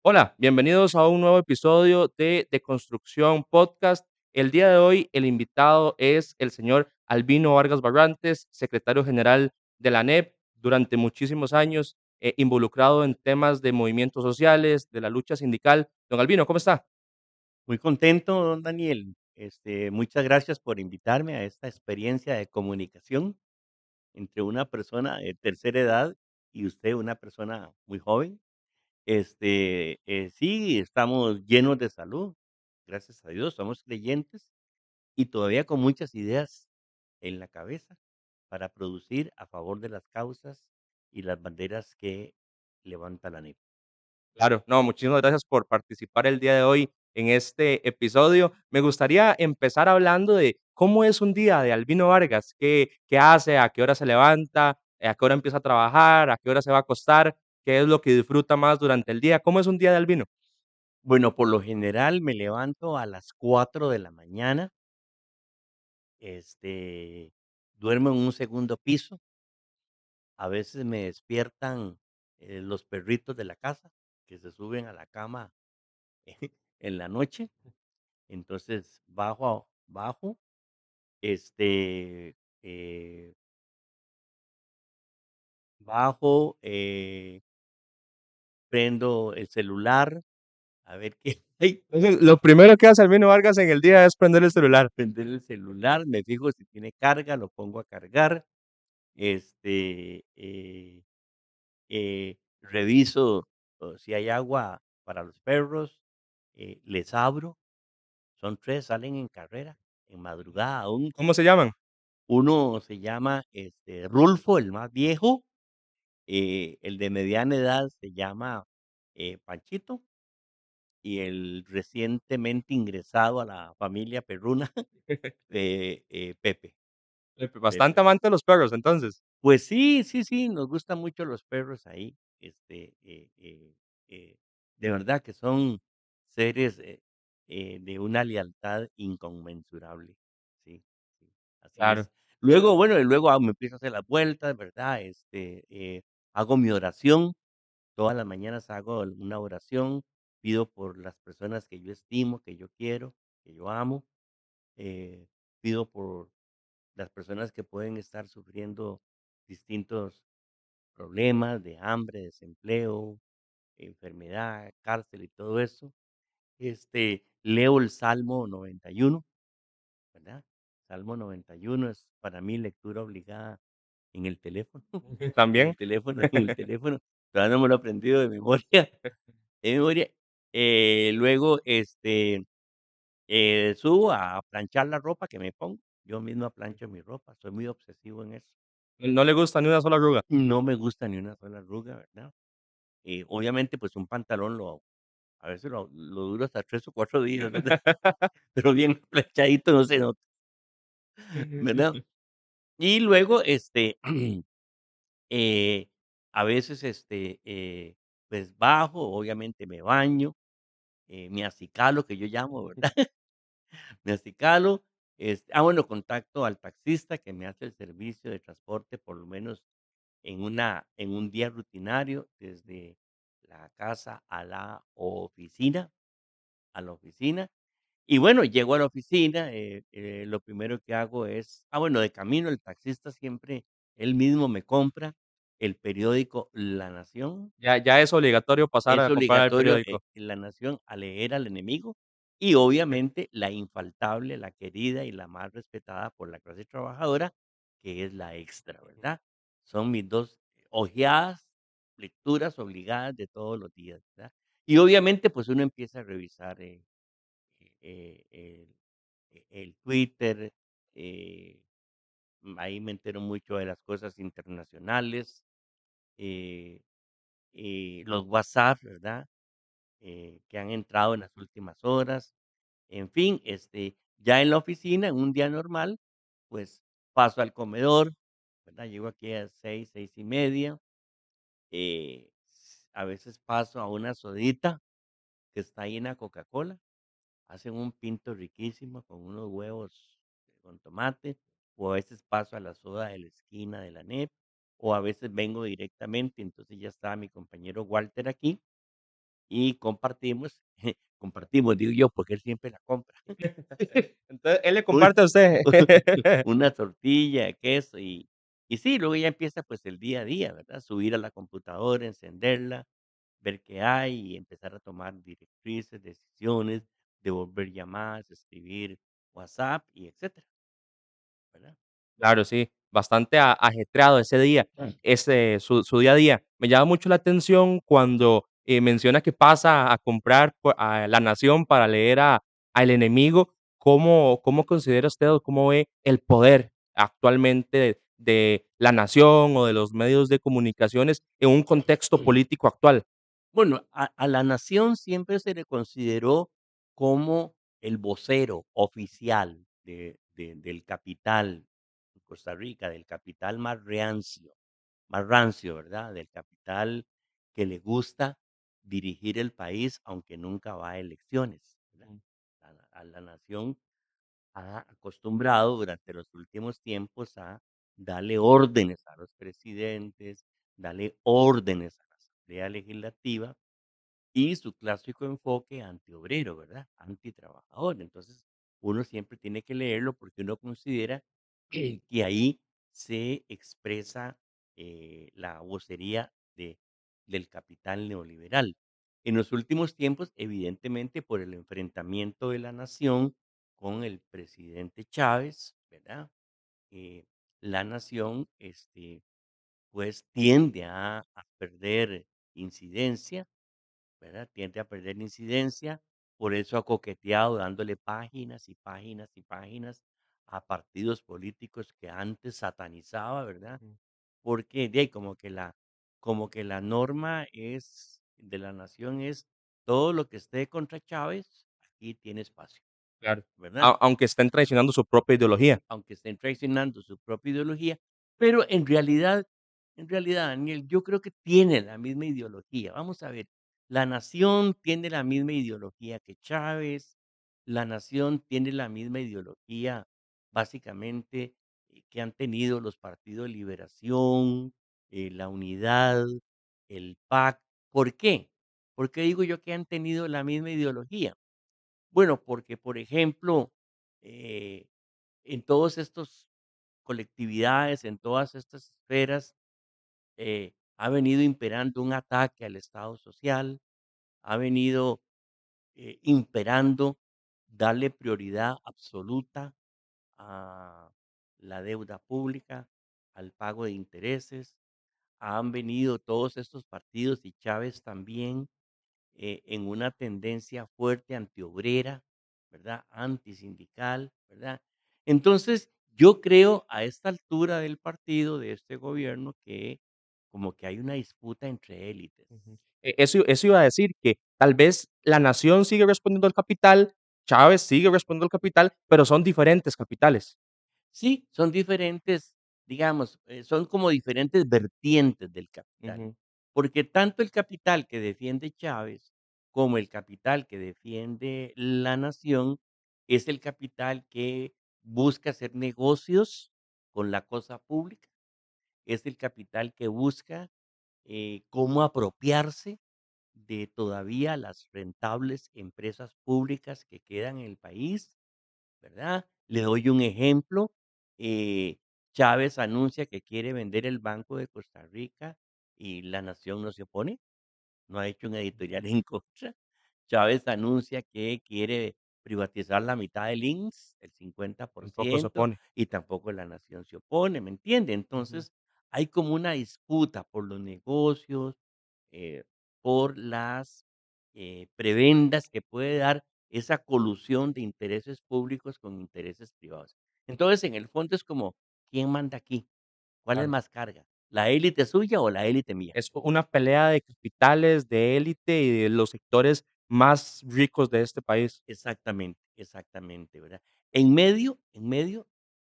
Hola, bienvenidos a un nuevo episodio de Construcción Podcast. El día de hoy el invitado es el señor Albino Vargas Barrantes, secretario general de la ANEP, durante muchísimos años involucrado en temas de movimientos sociales, de la lucha sindical. Don Albino, ¿cómo está? Muy contento, don Daniel. Muchas gracias por invitarme a esta experiencia de comunicación entre una persona de tercera edad y usted, una persona muy joven. Sí, estamos llenos de salud, gracias a Dios, somos creyentes y todavía con muchas ideas en la cabeza para producir a favor de las causas y las banderas que levanta la NEP. Claro, no, muchísimas gracias por participar el día de hoy en este episodio. Me gustaría empezar hablando de cómo es un día de Albino Vargas, qué hace, a qué hora se levanta, a qué hora empieza a trabajar, a qué hora se va a acostar, qué es lo que disfruta más durante el día. ¿Cómo es un día de Albino? Bueno, por lo general me levanto a las 4 de la mañana. Este, Duermo en un segundo piso. A veces me despiertan, los perritos de la casa, que se suben a la cama en la noche. Entonces, bajo, este, eh, bajo, prendo el celular, a ver qué hay, Entonces, lo primero que hace Albino Vargas en el día es prender el celular. prender el celular, me fijo si tiene carga, lo pongo a cargar, este, reviso, si hay agua para los perros, les abro, son 3 salen en carrera, en madrugada aún. ¿Cómo se llaman? Uno se llama, Rulfo, el más viejo, el de mediana edad se llama, Panchito, y el recientemente ingresado a la familia perruna, Pepe, Bastante Pepe. amante de los perros, entonces. Pues sí, sí, sí, nos gustan mucho los perros ahí, de verdad que son seres, de una lealtad inconmensurable. Sí, sí, así Claro. es. Luego, bueno, y luego, me empiezo a hacer las vueltas, ¿verdad? Hago mi oración, todas las mañanas hago una oración, pido por las personas que yo estimo, que yo quiero, que yo amo, pido por las personas que pueden estar sufriendo distintos problemas de hambre, desempleo, enfermedad, cárcel y todo eso. Leo el Salmo 91, ¿verdad? Salmo 91 es para mí lectura obligada en el teléfono, en También. el teléfono, en el teléfono. Todavía no me lo he aprendido de memoria, de memoria. Luego, subo a planchar la ropa que me pongo. Yo mismo plancho mi ropa, soy muy obsesivo en eso. No le gusta ni una sola arruga. No me gusta ni una sola arruga, ¿verdad? Obviamente, pues, un pantalón a veces lo duro hasta 3 o 4 días, ¿verdad? Pero bien planchadito no se nota, ¿verdad? Y luego, eh, a veces, pues, bajo, obviamente me baño, me acicalo, que yo llamo, ¿verdad? Me acicalo, bueno, contacto al taxista que me hace el servicio de transporte, por lo menos en un día rutinario, desde la casa a la oficina. Y bueno, llego a la oficina, lo primero que hago es bueno, de camino el taxista siempre él mismo me compra el periódico La Nación. Ya es obligatorio pasar Es a comprar el obligatorio, periódico. en La Nación a leer al enemigo y obviamente la infaltable, la querida y la más respetada por la clase trabajadora, que es la Extra, ¿verdad? Son mis 2 ojeadas, lecturas obligadas de todos los días, ¿verdad? Y obviamente, pues uno empieza a revisar, el el Twitter, eh, ahí me entero mucho de las cosas internacionales, eh, los WhatsApp, ¿verdad? Que han entrado en las últimas horas. En fin, ya en la oficina, en un día normal, pues paso al comedor, ¿verdad? Llego aquí a 6, 6:30, a veces paso a una sodita que está ahí en la Coca-Cola. Hacen un pinto riquísimo con unos huevos con tomate, o a veces paso a la soda de la esquina de la NEP, o a veces vengo directamente, entonces ya está mi compañero Walter aquí, y compartimos, compartimos, digo yo, porque él siempre la compra. Entonces, él le Un comparte a usted. una tortilla de queso y sí, luego ya empieza, pues, el día a día, ¿verdad? Subir a la computadora, encenderla, ver qué hay y empezar a tomar directrices, decisiones, devolver llamadas, escribir WhatsApp y etcétera, ¿verdad? Claro, sí, bastante ajetreado ese día, ese su día a día. Me llama mucho la atención cuando, menciona que pasa a comprar a La Nación para leer a El Enemigo. ¿Cómo considera usted o cómo ve el poder actualmente de La Nación o de los medios de comunicaciones en un contexto político actual? Bueno, a La Nación siempre se le consideró como el vocero oficial del capital en Costa Rica, del capital más rancio, ¿verdad? Del capital que le gusta dirigir el país, aunque nunca va a elecciones, ¿verdad? A La Nación ha acostumbrado durante los últimos tiempos a darle órdenes a los presidentes, darle órdenes a la Asamblea Legislativa y su clásico enfoque antiobrero, ¿verdad? Antitrabajador. Entonces, uno siempre tiene que leerlo porque uno considera que ahí se expresa la vocería del capital neoliberal. En los últimos tiempos, evidentemente, por el enfrentamiento de la nación con el presidente Chávez, ¿verdad? Eh, la nación, pues tiende a perder incidencia, ¿verdad? Tiende a perder incidencia, por eso ha coqueteado dándole páginas y páginas y páginas a partidos políticos que antes satanizaba, ¿verdad? Ujú, Porque de ahí como que la norma es de la nación es todo lo que esté contra Chávez, aquí tiene espacio, claro. ¿verdad? Aunque estén traicionando su propia ideología. Aunque estén traicionando su propia ideología, pero en realidad, Daniel, yo creo que tienen la misma ideología. Vamos a ver, la nación tiene la misma ideología que Chávez, la nación tiene la misma ideología, básicamente, que han tenido los partidos de liberación, la unidad, el PAC. ¿Por qué? ¿Por qué digo yo que han tenido la misma ideología? Bueno, porque, por ejemplo, eh, en todos estos colectividades, en todas estas esferas, ha venido imperando un ataque al Estado social, ha venido imperando darle prioridad absoluta a la deuda pública, al pago de intereses. Han venido todos estos partidos y Chávez también en una tendencia fuerte antiobrera, ¿verdad? Antisindical, ¿verdad? Entonces, yo creo a esta altura del partido, de este gobierno, que como que hay una disputa entre élites. Ujú. Eso iba a decir, que tal vez La Nación sigue respondiendo al capital, Chávez sigue respondiendo al capital, pero son diferentes capitales. Sí, son diferentes, digamos, son como diferentes vertientes del capital, Ujú, porque tanto el capital que defiende Chávez como el capital que defiende la nación es el capital que busca hacer negocios con la cosa pública, es el capital que busca cómo apropiarse de todavía las rentables empresas públicas que quedan en el país, ¿verdad? Le doy un ejemplo, eh, Chávez anuncia que quiere vender el Banco de Costa Rica y La Nación no se opone, no ha hecho un editorial en contra. Chávez anuncia que quiere privatizar la mitad del INSS, el cincuenta por tampoco se ciento opone. y tampoco La Nación se opone, ¿me entiende? Ujú. Entonces, hay como una disputa por los negocios, eh, por las, prebendas que puede dar esa colusión de intereses públicos con intereses privados. Entonces, en el fondo es como, ¿quién manda aquí? ¿Cuál es Claro. más carga? ¿La élite suya o la élite mía? Es una pelea de capitales, de élite y de los sectores más ricos de este país. Exactamente, exactamente, ¿verdad? En medio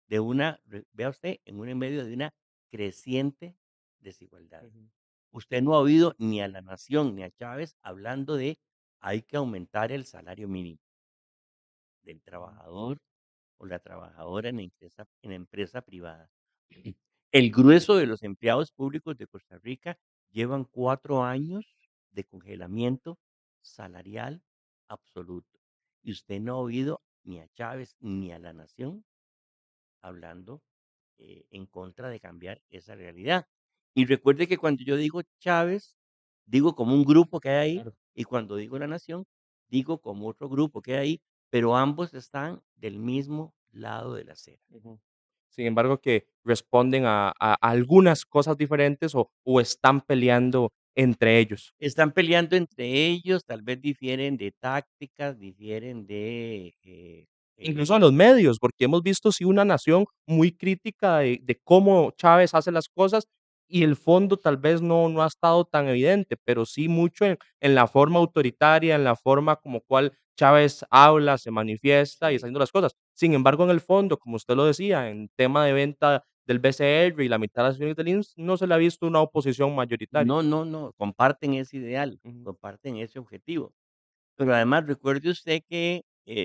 de una, vea usted, en medio de una creciente desigualdad. Ujú, Usted no ha oído ni a La Nación ni a Chávez hablando de hay que aumentar el salario mínimo del ujú. trabajador o la trabajadora en empresa privada. El grueso de los empleados públicos de Costa Rica llevan 4 años de congelamiento salarial absoluto. Y usted no ha oído ni a Chávez ni a la nación hablando en contra de cambiar esa realidad. Y recuerde que cuando yo digo Chávez, digo como un grupo que hay ahí, Claro. y cuando digo la nación, digo como otro grupo que hay ahí, pero ambos están del mismo lado de la acera. Ujú. Sin embargo, que responden a algunas cosas diferentes o están peleando entre ellos. Están peleando entre ellos, tal vez difieren de tácticas, difieren de, Incluso en los medios, porque hemos visto, sí, una nación muy crítica de cómo Chávez hace las cosas y el fondo tal vez no ha estado tan evidente, pero sí mucho en la forma autoritaria, en la forma como cual Chávez habla, se manifiesta y está sí. haciendo las cosas. Sin embargo, en el fondo, como usted lo decía, en tema de venta del BCR y la mitad de las acciones del INSS, no se le ha visto una oposición mayoritaria. No, no, no, comparten ese ideal, Ujú, comparten ese objetivo. Pero además recuerde usted que,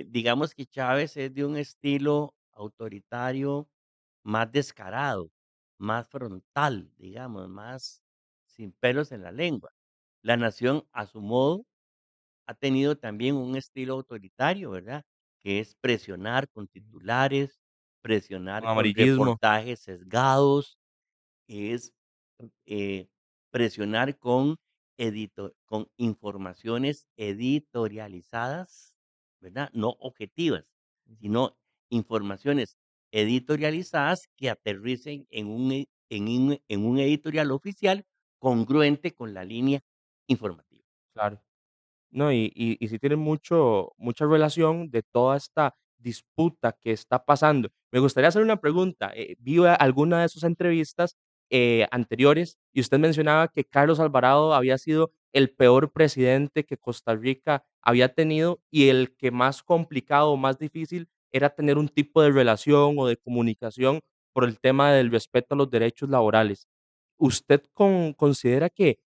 digamos que Chávez es de un estilo autoritario más descarado, más frontal, digamos, más sin pelos en la lengua. La nación, a su modo, ha tenido también un estilo autoritario, ¿verdad? Que es presionar con ujú. titulares, Con presionar con amarillismo. reportajes sesgados, es eh, presionar con informaciones editorializadas, ¿verdad? No objetivas, Ujú. sino informaciones editorializadas que aterricen en un editorial oficial congruente con la línea informativa. Claro. No, y sí tiene mucha relación de toda esta disputa que está pasando. Me gustaría hacer una pregunta, vi alguna de sus entrevistas, anteriores, y usted mencionaba que Carlos Alvarado había sido el peor presidente que Costa Rica había tenido, y el que más complicado, más difícil era tener un tipo de relación o de comunicación por el tema del respeto a los derechos laborales. ¿Usted considera que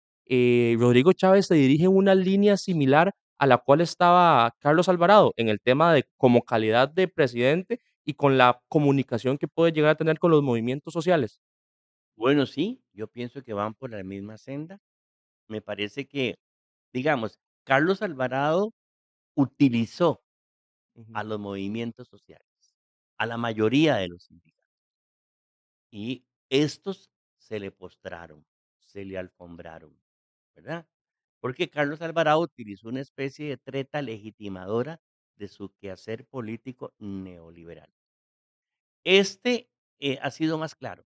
Rodrigo Chávez se dirige en una línea similar a la cual estaba Carlos Alvarado, en el tema de como calidad de presidente y con la comunicación que puede llegar a tener con los movimientos sociales? Bueno, sí, yo pienso que van por la misma senda. Me parece que, digamos, Carlos Alvarado utilizó a Ujú, los movimientos sociales, a la mayoría de los sindicatos, y estos se le postraron, se le alfombraron, ¿verdad? Porque Carlos Alvarado utilizó una especie de treta legitimadora de su quehacer político neoliberal. Este ha sido más claro,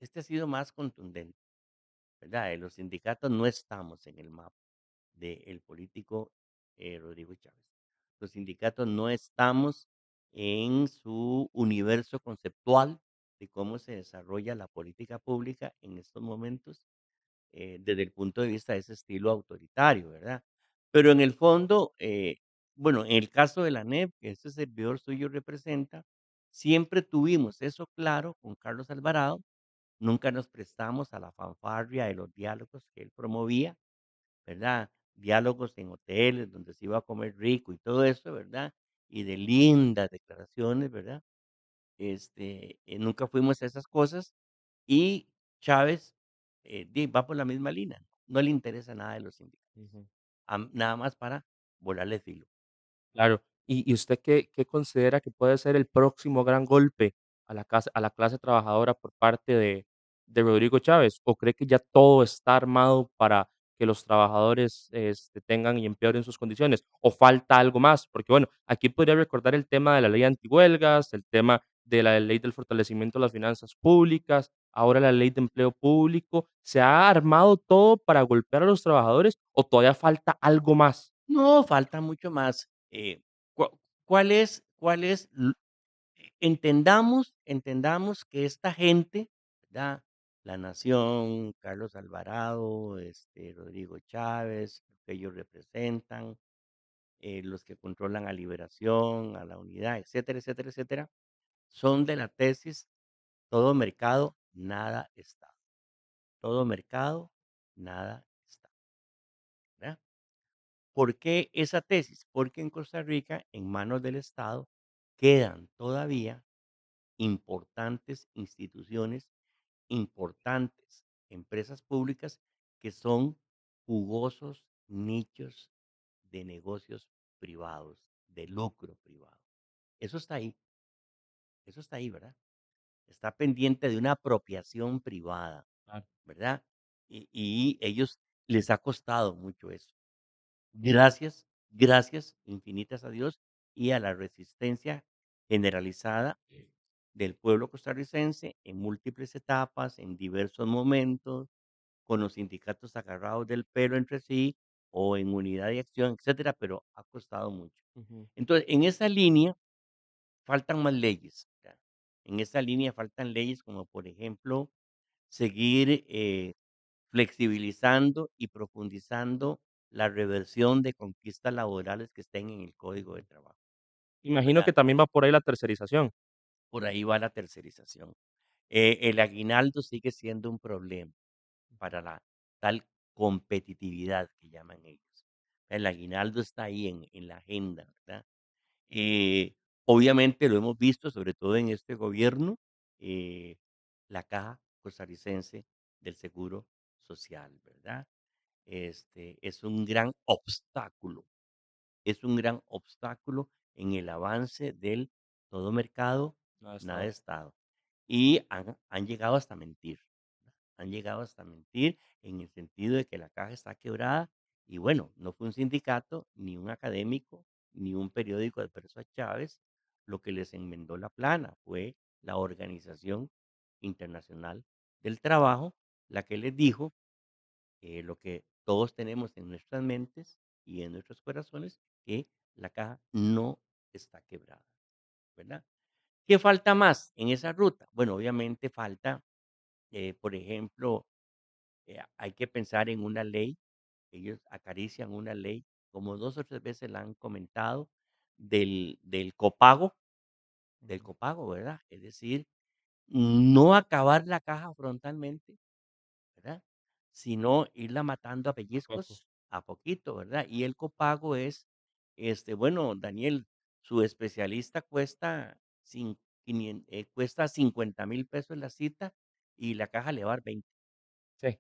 este ha sido más contundente, ¿verdad? Los sindicatos no estamos en el mapa del político Rodrigo Chávez. Los sindicatos no estamos en su universo conceptual de cómo se desarrolla la política pública en estos momentos desde el punto de vista de ese estilo autoritario, ¿verdad? Pero en el fondo, bueno, en el caso de la NEP, que este servidor suyo representa, siempre tuvimos eso claro con Carlos Alvarado, nunca nos prestamos a la fanfarria de los diálogos que él promovía, ¿verdad? Diálogos en hoteles donde se iba a comer rico y todo eso, ¿verdad? Y de lindas declaraciones, ¿verdad? Nunca fuimos a esas cosas y Chávez va por la misma línea, no le interesa nada de los sindicatos, ujú. nada más para volarle filo. Claro. ¿Y usted qué considera que puede ser el próximo gran golpe a la clase trabajadora por parte de Rodrigo Chávez? ¿O cree que ya todo está armado para que los trabajadores, tengan y empeoren sus condiciones? ¿O falta algo más? Porque, bueno, aquí podría recordar el tema de la ley antihuelgas, el tema de la ley del fortalecimiento de las finanzas públicas, ahora la ley de empleo público. ¿Se ha armado todo para golpear a los trabajadores o todavía falta algo más? No, falta mucho más. ¿Cua cuál es? Entendamos que esta gente, ¿verdad? La Nación, Carlos Alvarado, Rodrigo Chávez, lo que ellos representan, los que controlan a Liberación, a la Unidad, etcétera, etcétera, etcétera, son de la tesis: "Todo mercado, nada Estado. Todo mercado, nada Estado", ¿verdad? ¿Por qué esa tesis? Porque en Costa Rica, en manos del Estado, quedan todavía importantes instituciones, importantes empresas públicas que son jugosos nichos de negocios privados, de lucro privado. Eso está ahí, eso está ahí, ¿verdad? Está pendiente de una apropiación privada, Claro. ¿verdad? Y ellos les ha costado mucho eso. Gracias, gracias infinitas a Dios y a la resistencia generalizada del pueblo costarricense en múltiples etapas, en diversos momentos, con los sindicatos agarrados del pelo entre sí o en unidad de acción, etcétera, pero ha costado mucho. Ujú. Entonces, en esa línea faltan más leyes. ¿Verdad? En esa línea faltan leyes como, por ejemplo, seguir flexibilizando y profundizando la reversión de conquistas laborales que estén en el Código de Trabajo, Imagino ¿verdad? que también va por ahí la tercerización. Por ahí va la tercerización. El aguinaldo sigue siendo un problema para la tal competitividad que llaman ellos. El aguinaldo está ahí en la agenda, ¿verdad? Eh, Obviamente lo hemos visto, sobre todo en este gobierno, eh, la Caja Costarricense del Seguro Social, ¿verdad? Es un gran obstáculo, es un gran obstáculo en el avance del todo mercado, No ha nada de estado. Estado. Y han llegado hasta mentir, han llegado hasta mentir en el sentido de que la caja está quebrada y bueno, no fue un sindicato, ni un académico, ni un periódico de Perso Chávez lo que les enmendó la plana, fue la Organización Internacional del Trabajo la que les dijo lo que todos tenemos en nuestras mentes y en nuestros corazones, que la caja no está quebrada, ¿verdad? ¿Qué falta más en esa ruta? Bueno, obviamente falta, por ejemplo, hay que pensar en una ley, ellos acarician una ley, como 2 o 3 veces la han comentado, del Ujú. copago, ¿verdad? Es decir, no acabar la caja frontalmente, ¿verdad? Sino irla matando a A poco. pellizcos, a poquito, ¿verdad? Y el copago es, bueno, Daniel, su especialista cuesta cuesta 50,000 pesos la cita y la caja le va a dar 20. Sí.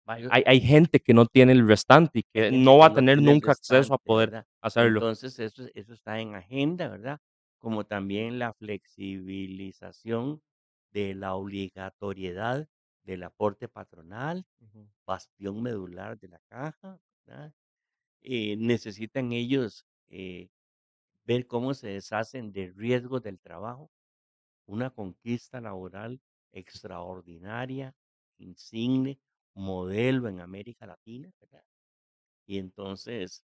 Va, Hay gente que no tiene el restante y hay que gente no va que a no tener tiene el nunca acceso a restante, poder ¿verdad? hacerlo. Entonces, eso está en agenda, ¿verdad? Como también la flexibilización de la obligatoriedad del aporte patronal, Ujú. bastión medular de la caja, ¿verdad? Necesitan ellos ver cómo se deshacen de riesgos del trabajo, una conquista laboral extraordinaria, insigne, modelo en América Latina, ¿verdad? Y entonces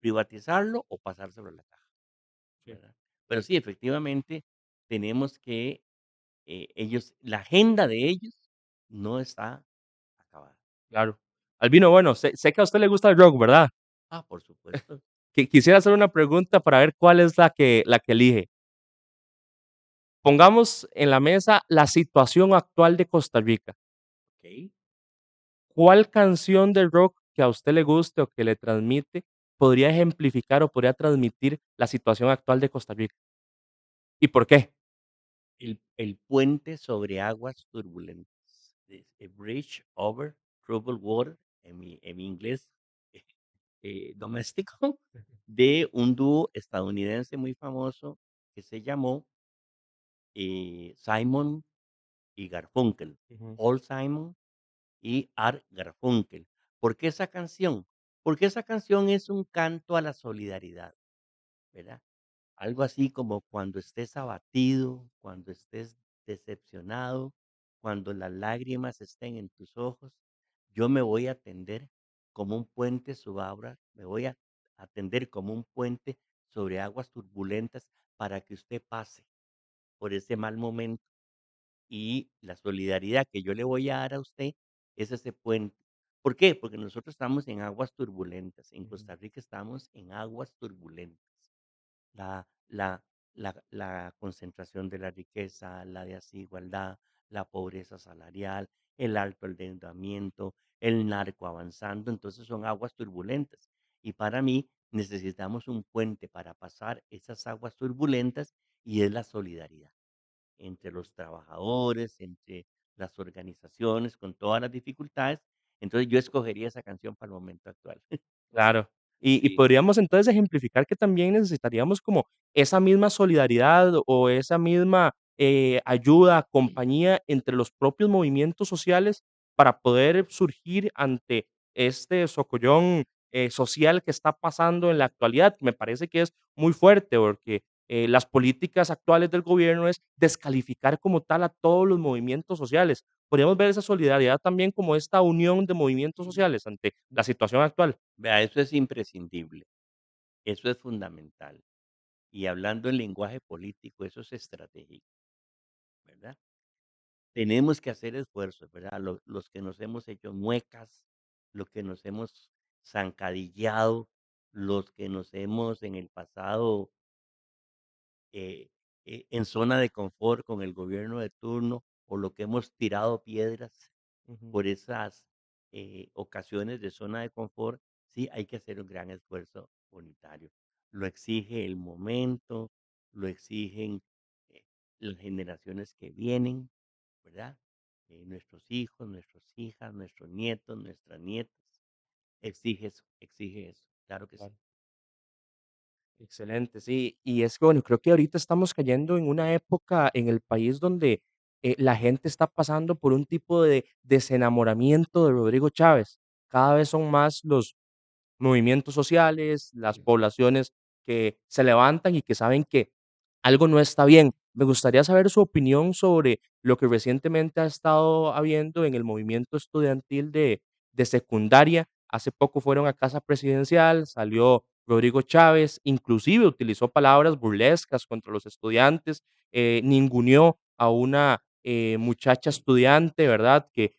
privatizarlo o pasárselo a la caja, Sí, ¿verdad? Pero sí, efectivamente, tenemos que la agenda de ellos no está acabada. claro. Albino, bueno, sé que a usted le gusta el rock, ¿verdad? Ah, por supuesto, Quisiera hacer una pregunta para ver cuál es la que elige. Pongamos en la mesa la situación actual de Costa Rica. okey. ¿Cuál canción de rock que a usted le guste o que le transmite podría ejemplificar o podría transmitir la situación actual de Costa Rica? ¿Y por qué? El puente sobre aguas turbulentas, a bridge over troubled water, en mi inglés, doméstico, de un dúo estadounidense muy famoso que se llamó, Simon y Garfunkel, Ujú. Paul Simon y Art Garfunkel. ¿Por qué esa canción? Porque esa canción es un canto a la solidaridad, ¿verdad? Algo así como cuando estés abatido, cuando estés decepcionado, cuando las lágrimas estén en tus ojos, yo me voy a tender como un puente sobre aguas, me voy a atender como un puente sobre aguas turbulentas para que usted pase por ese mal momento. Y la solidaridad que yo le voy a dar a usted es ese puente. ¿Por qué? Porque nosotros estamos en aguas turbulentas. En Ujú. Costa Rica estamos en aguas turbulentas. La concentración de la riqueza, la desigualdad, la pobreza salarial, el alto endeudamiento, el narco avanzando, entonces son aguas turbulentas. Y para mí necesitamos un puente para pasar esas aguas turbulentas y es la solidaridad entre los trabajadores, entre las organizaciones, con todas las dificultades. Entonces yo escogería esa canción para el momento actual. Claro. Y Sí, podríamos entonces ejemplificar que también necesitaríamos como esa misma solidaridad o esa misma, ayuda, compañía entre los propios movimientos sociales para poder surgir ante este socollón, social que está pasando en la actualidad. Me parece que es muy fuerte porque, las políticas actuales del gobierno es descalificar como tal a todos los movimientos sociales. Podríamos ver esa solidaridad también como esta unión de movimientos sociales ante la situación actual. vea, eso es imprescindible, eso es fundamental. Y hablando en lenguaje político, eso es estratégico, ¿verdad? Tenemos que hacer esfuerzos, ¿verdad? Los que nos hemos hecho muecas, los que nos hemos zancadilleado, los que nos hemos en el pasado eh, en zona de confort con el gobierno de turno o lo que hemos tirado piedras Ujú, por esas ocasiones de zona de confort, sí hay que hacer un gran esfuerzo unitario. Lo exige el momento, lo exigen eh, las generaciones que vienen, ¿verdad? Nuestros hijos, nuestras hijas, nuestros nietos, nuestras nietas. Exige eso, claro que sí. claro. Excelente, sí. Y es que, bueno, creo que ahorita estamos cayendo en una época en el país donde, la gente está pasando por un tipo de desenamoramiento de Rodrigo Chávez. Cada vez son más los movimientos sociales, las poblaciones que se levantan y que saben que algo no está bien. Me gustaría saber su opinión sobre lo que recientemente ha estado habiendo en el movimiento estudiantil de secundaria. Hace poco fueron a Casa Presidencial, salió Rodrigo Chávez, inclusive utilizó palabras burlescas contra los estudiantes, ninguneó a una muchacha estudiante, ¿verdad? Que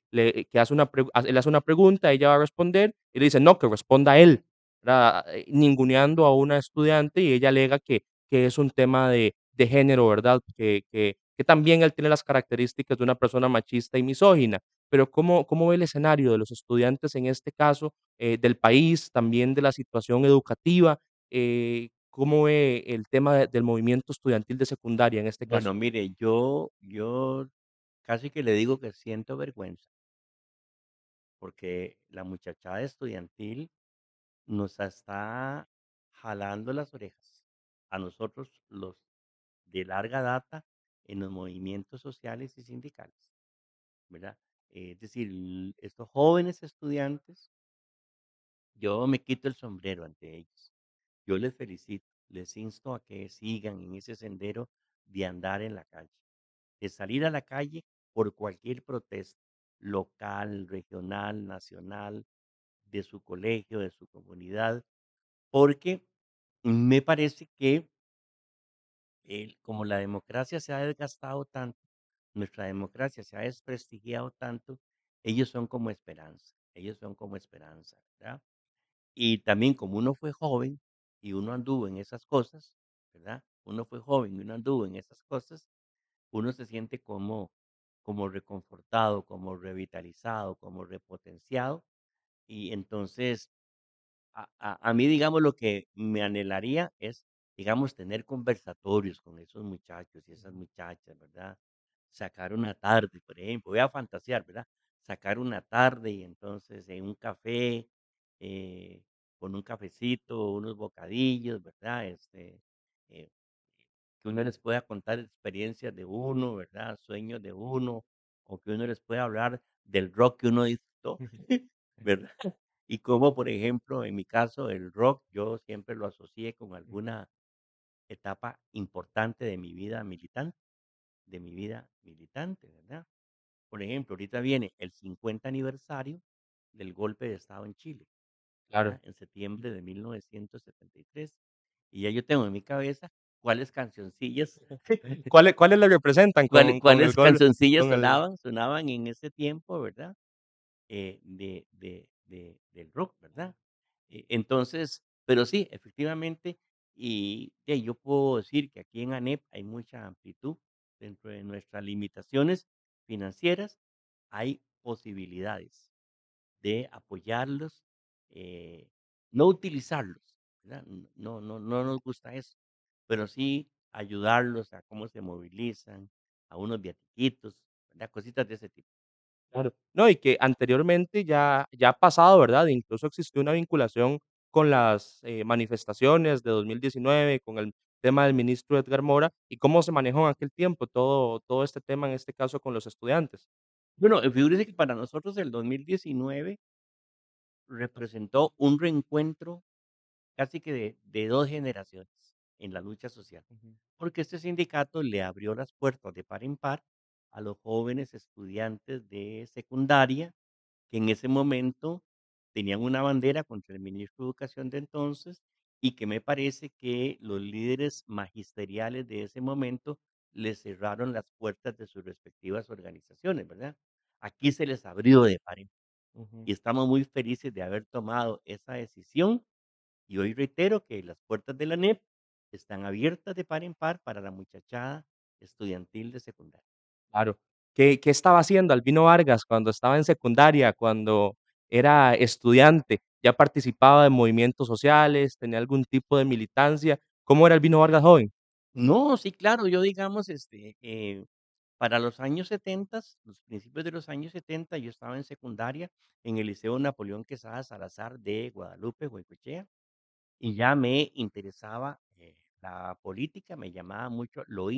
hace él hace una pregunta, ella va a responder y le dice, no, que responda él, ¿verdad? Ninguneando a una estudiante y ella alega que es un tema de género, ¿verdad? Que también él tiene las características de una persona machista y misógina. Pero ¿cómo ve el escenario de los estudiantes en este caso, del país, también de la situación educativa? ¿Cómo ve el tema del movimiento estudiantil de secundaria en este caso? Bueno, mire, yo casi que le digo que siento vergüenza, porque la muchachada estudiantil nos está jalando las orejas a nosotros, los de larga data en los movimientos sociales y sindicales, ¿verdad? Es decir, estos jóvenes estudiantes, yo me quito el sombrero ante ellos. Yo les felicito, les insto a que sigan en ese sendero de andar en la calle, de salir a la calle por cualquier protesta, local, regional, nacional, de su colegio, de su comunidad, porque me parece que como la democracia se ha desgastado tanto, nuestra democracia se ha desprestigiado tanto, ellos son como esperanza, ellos son como esperanza, ¿verdad? Y también como uno fue joven y uno anduvo en esas cosas, ¿verdad? Uno fue joven y uno anduvo en esas cosas, uno se siente como reconfortado, como revitalizado, como repotenciado, y entonces a mí, digamos, lo que me anhelaría es, digamos, tener conversatorios con esos muchachos y esas muchachas, ¿verdad? Sacar una tarde, por ejemplo, voy a fantasear, ¿verdad? Sacar una tarde y entonces en un café, eh, con un cafecito, unos bocadillos, ¿verdad? Eh, que uno les pueda contar experiencias de uno, ¿verdad? Sueños de uno, o que uno les pueda hablar del rock que uno disfrutó, ¿verdad? Y como, por ejemplo, en mi caso, el rock, yo siempre lo asocié con alguna etapa importante de mi vida militante, ¿verdad? Por ejemplo, ahorita viene el 50 aniversario del golpe de Estado en Chile, Claro. ¿verdad? En septiembre de 1973. Y ya yo tengo en mi cabeza cuáles cancioncillas, ¿Cuáles le representan con el cuáles gol cancioncillas con el sonaban en ese tiempo, ¿verdad? Del rock, ¿verdad? Entonces, pero sí, efectivamente, y yo puedo decir que aquí en ANEP hay mucha amplitud dentro de nuestras limitaciones financieras, hay posibilidades de apoyarlos, eh, no utilizarlos, ¿verdad? No nos gusta eso, pero sí ayudarlos a cómo se movilizan, a unos viatiquitos, ¿verdad? Cositas de ese tipo. claro. No, y que anteriormente ya ha pasado, ¿verdad? Incluso existió una vinculación con las, manifestaciones de 2019, con el tema del ministro Edgar Mora, y cómo se manejó en aquel tiempo todo este tema, en este caso con los estudiantes. Bueno, figúrese que para nosotros el 2019 representó un reencuentro casi que de 2 generaciones en la lucha social, Ujú, porque este sindicato le abrió las puertas de par en par a los jóvenes estudiantes de secundaria que en ese momento tenían una bandera contra el ministro de Educación de entonces, y que me parece que los líderes magisteriales de ese momento les cerraron las puertas de sus respectivas organizaciones, ¿verdad? Aquí se les abrió de par en par, ujú. y estamos muy felices de haber tomado esa decisión, y hoy reitero que las puertas de la NEP están abiertas de par en par para la muchachada estudiantil de secundaria. Claro. ¿Qué estaba haciendo Albino Vargas cuando estaba en secundaria, cuando era estudiante? ¿Ya participaba de movimientos sociales? ¿Tenía algún tipo de militancia? ¿Cómo era Albino Vargas joven? No, sí, claro, yo digamos, para los años 70, los principios de los años 70, yo estaba en secundaria en el Liceo Napoleón Quesada Salazar de Guadalupe, Huecochea, y ya me interesaba, la política, me llamaba mucho Ujú, lo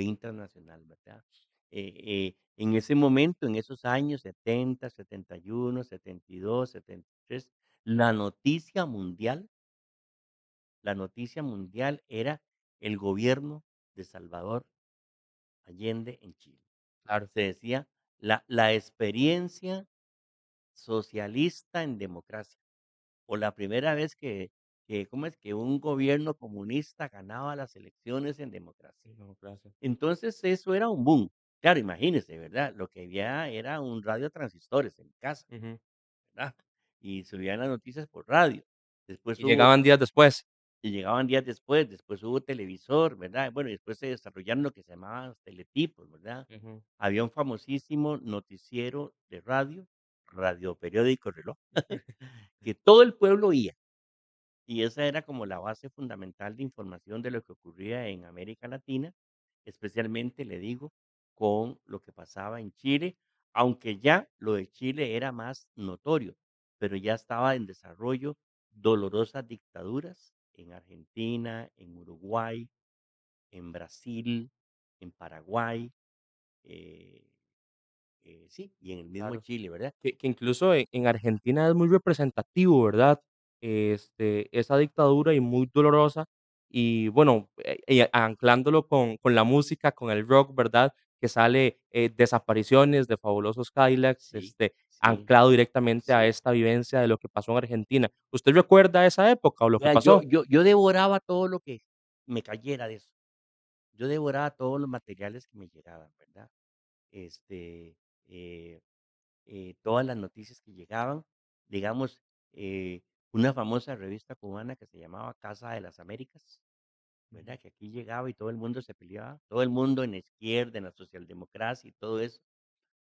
internacional, ¿verdad? En ese momento, en esos años 70, 71, 72, 73, la noticia mundial la noticia mundial era el gobierno de Salvador Allende en Chile. claro. Se decía la experiencia socialista en democracia, o la primera vez que, ¿cómo es? Que un gobierno comunista ganaba las elecciones en democracia. Sí, democracia. Entonces, eso era un boom. Claro, imagínese, ¿verdad? Lo que había era un radio transistores en mi casa, Ujú. ¿verdad? Y subían las noticias por radio. Después Y hubo llegaban días después. Y llegaban días después hubo televisor, ¿verdad? Bueno, y después se desarrollaron lo que se llamaban los teletipos, ¿verdad? Ujú. Había un famosísimo noticiero de radio, Radio Periódico Reloj, que todo el pueblo oía, y esa era como la base fundamental de información de lo que ocurría en América Latina, especialmente, le digo, con lo que pasaba en Chile, aunque ya lo de Chile era más notorio, pero ya estaba en desarrollo dolorosas dictaduras en Argentina, en Uruguay, en Brasil, en Paraguay, eh, sí, y en el mismo Claro. Chile, ¿verdad? Que incluso en Argentina es muy representativo, ¿verdad? Esa dictadura y muy dolorosa. Y bueno, anclándolo con la música, con el rock, ¿verdad? Que sale, Desapariciones de Fabulosos Cadillacs, Sí, sí, anclado directamente a sí. esta vivencia de lo que pasó en Argentina. ¿Usted recuerda esa época o lo que Vea, yo pasó? yo yo devoraba todo lo que me cayera de eso. Yo devoraba todos los materiales que me llegaban, ¿verdad? Este, eh todas las noticias que llegaban, digamos, una famosa revista cubana que se llamaba Casa de las Américas, Ujú. ¿verdad? Que aquí llegaba y todo el mundo se peleaba, todo el mundo en la izquierda, en la socialdemocracia y todo eso,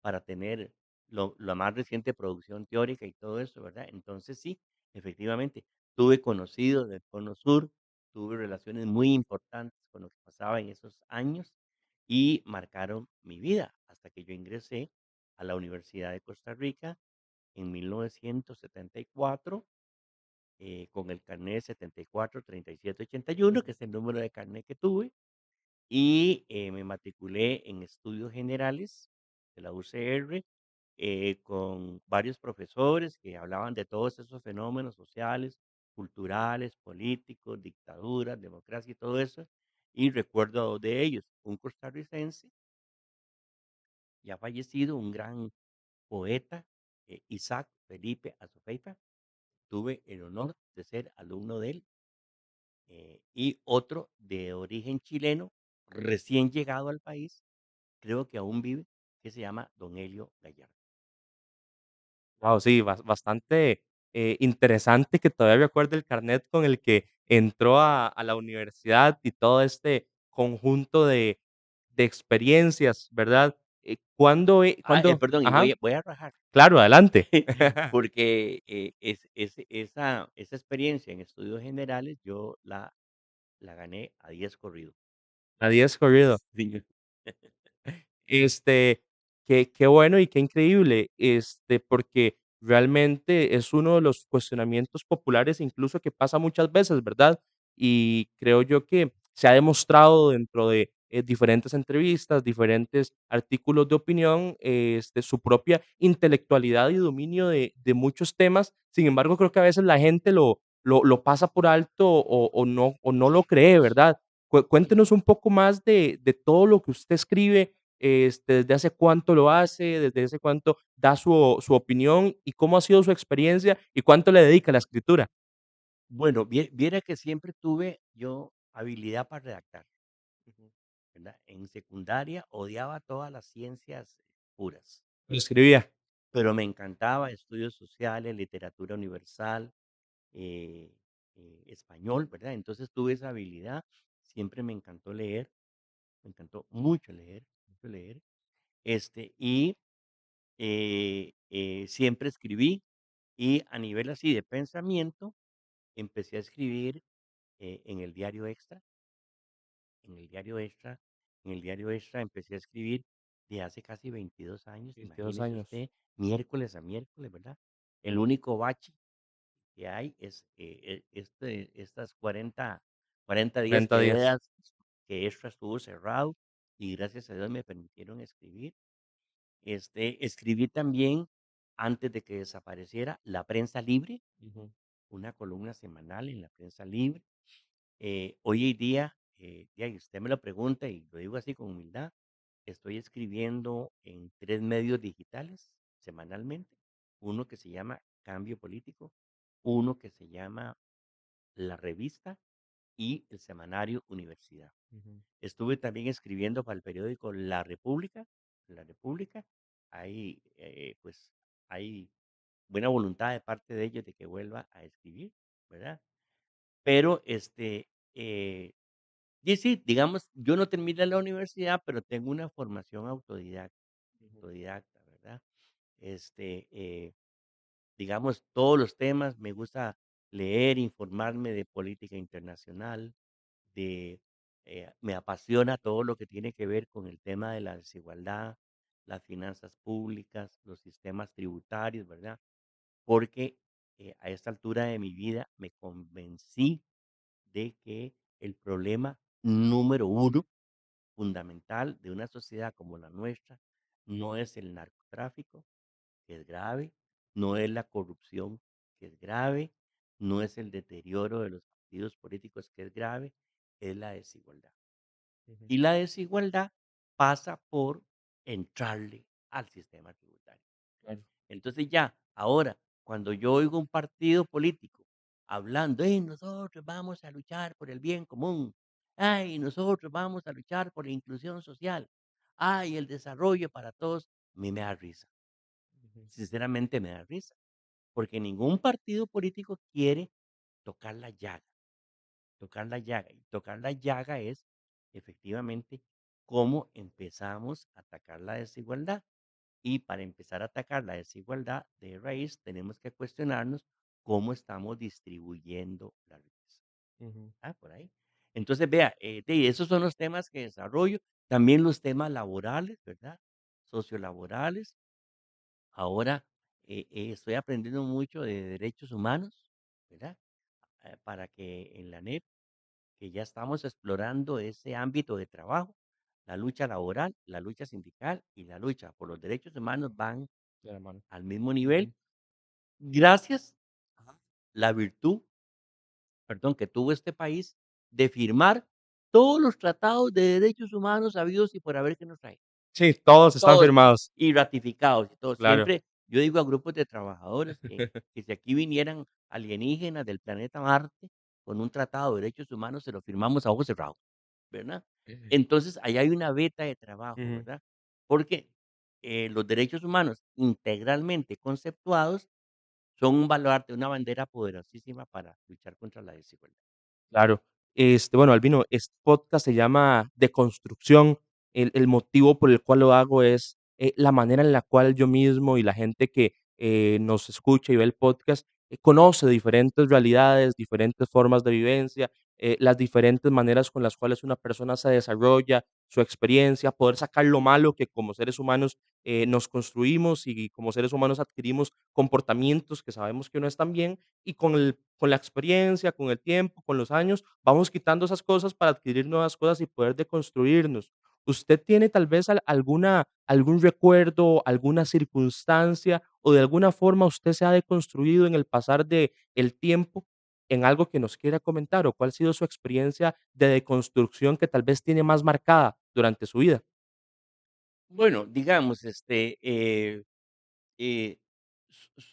para tener la más reciente producción teórica y todo eso, ¿verdad? Entonces sí, efectivamente, tuve conocidos del Cono Sur, tuve relaciones muy importantes con lo que pasaba en esos años y marcaron mi vida hasta que yo ingresé a la Universidad de Costa Rica en 1974, con el carnet 743781, que es el número de carnet que tuve, y, me matriculé en estudios generales de la UCR, con varios profesores que hablaban de todos esos fenómenos sociales, culturales, políticos, dictaduras, democracia y todo eso, y recuerdo a 2 de ellos, un costarricense ya fallecido, un gran poeta, Isaac Felipe Azofeifa, tuve el honor de ser alumno de él, y otro de origen chileno, recién llegado al país, creo que aún vive, que se llama Don Helio Gallardo. Guau, sí, bastante, interesante que todavía recuerde el carnet con el que entró a la universidad y todo este conjunto de experiencias, ¿verdad? ¿Cuándo? Perdón, y Ajá, voy a rajar, claro, adelante. porque, esa experiencia en estudios generales yo la gané a 10 corrido. A 10 corrido. Sí. Este, qué bueno y qué increíble, porque realmente es uno de los cuestionamientos populares, incluso que pasa muchas veces, ¿verdad? Y creo yo que se ha demostrado dentro de diferentes entrevistas, diferentes artículos de opinión, su propia intelectualidad y dominio de muchos temas. Sin embargo, creo que a veces la gente lo pasa por alto o no lo cree, ¿verdad? Cuéntenos un poco más de todo lo que usted escribe, desde hace cuánto lo hace, desde hace cuánto da su opinión y cómo ha sido su experiencia y cuánto le dedica a la escritura. Bueno, viera que siempre tuve yo habilidad para redactar, Ujú. ¿verdad? En secundaria odiaba todas las ciencias puras, Lo escribía. pero me encantaba estudios sociales, literatura universal, eh, español, ¿verdad? Entonces tuve esa habilidad, siempre me encantó leer, me encantó mucho leer, y siempre escribí y a nivel así de pensamiento, empecé a escribir en el diario Extra, en el diario Extra, en el diario Extra empecé a escribir de hace casi 22 años, 22 imagínese años, usted, miércoles a miércoles, ¿verdad? El único bache que hay es estas 40 días 40 días. que Extra estuvo cerrado y gracias a Dios me permitieron escribir. Escribí también antes de que desapareciera La Prensa Libre, Ujú. una columna semanal en La Prensa Libre. Hoy en día, ya, y usted me lo pregunta y lo digo así con humildad, estoy escribiendo en 3 medios digitales semanalmente, uno que se llama Cambio Político, uno que se llama La Revista y el semanario Universidad. Ujú. Estuve también escribiendo para el periódico La República, ahí, pues, hay buena voluntad de parte de ellos de que vuelva a escribir, ¿verdad? Pero, eh, y sí, digamos, yo no terminé la universidad, pero tengo una formación Ujú. autodidacta, ¿verdad? Este, eh, digamos, todos los temas, me gusta leer, informarme de política internacional, de, me apasiona todo lo que tiene que ver con el tema de la desigualdad, las finanzas públicas, los sistemas tributarios, ¿verdad? Porque a esta altura de mi vida me convencí de que el problema número uno fundamental de una sociedad como la nuestra no es el narcotráfico, que es grave, no es la corrupción, que es grave, no es el deterioro de los partidos políticos, que es grave, es la desigualdad. Ujú. Y la desigualdad pasa por entrarle al sistema tributario. Claro. Entonces ya, ahora, cuando yo oigo un partido político hablando, nosotros vamos a luchar por el bien común, ay, nosotros vamos a luchar por la inclusión social, ay, el desarrollo para todos, a mí me da risa, Ujú. sinceramente me da risa, porque ningún partido político quiere tocar la llaga, tocar la llaga, y tocar la llaga es efectivamente cómo empezamos a atacar la desigualdad. Y para empezar a atacar la desigualdad de raíz, tenemos que cuestionarnos cómo estamos distribuyendo la riqueza. Ujú. Por ahí. Entonces, vea, esos son los temas que desarrollo. También los temas laborales, ¿verdad? Sociolaborales. Ahora estoy aprendiendo mucho de derechos humanos, ¿verdad? Para que en la NEP, que ya estamos explorando ese ámbito de trabajo, la lucha laboral, la lucha sindical y la lucha por los derechos humanos van De la mano. al mismo nivel, Ujú. gracias a la virtud, perdón, que tuvo este país de firmar todos los tratados de derechos humanos habidos y por haber que nos trae. Sí, todos están Todos, firmados. y ratificados y todo. Claro. Siempre yo digo a grupos de trabajadores que si aquí vinieran alienígenas del planeta Marte con un tratado de derechos humanos, se lo firmamos a ojos cerrados, ¿verdad? Entonces, ahí hay una beta de trabajo, Ujú. ¿verdad? Porque los derechos humanos integralmente conceptuados son un baluarte, una bandera poderosísima para luchar contra la desigualdad. Claro. Bueno, Albino, este podcast se llama Deconstrucción. El motivo por el cual lo hago es, la manera en la cual yo mismo y la gente que, nos escucha y ve el podcast, conoce diferentes realidades, diferentes formas de vivencia, las diferentes maneras con las cuales una persona se desarrolla, su experiencia, poder sacar lo malo que como seres humanos nos construimos y como seres humanos adquirimos comportamientos que sabemos que no están bien y con la experiencia, con el tiempo, con los años, vamos quitando esas cosas para adquirir nuevas cosas y poder deconstruirnos. ¿Usted tiene tal vez algún recuerdo, alguna circunstancia o de alguna forma usted se ha deconstruido en el pasar de el tiempo en algo que nos quiera comentar? ¿O cuál ha sido su experiencia de deconstrucción que tal vez tiene más marcada durante su vida? Bueno, digamos, eh, s s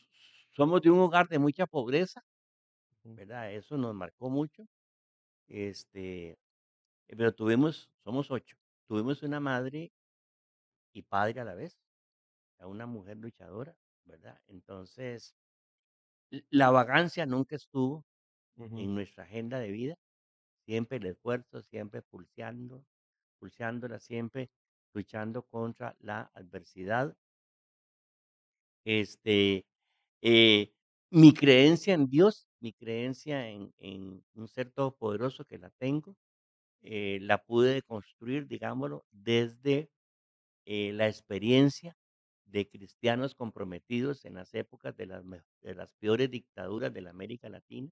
somos de un hogar de mucha pobreza, Ujú, ¿verdad? Eso nos marcó mucho, este, pero somos 8. Tuvimos una madre y padre a la vez, a una mujer luchadora, ¿verdad? Entonces, la vagancia nunca estuvo ujú, en nuestra agenda de vida, siempre el esfuerzo, siempre pulseándola, siempre luchando contra la adversidad. Este, eh, mi creencia en Dios, mi creencia en un ser todopoderoso que la tengo, la pude construir, digámoslo, desde la experiencia de cristianos comprometidos en las épocas de las peores dictaduras de la América Latina,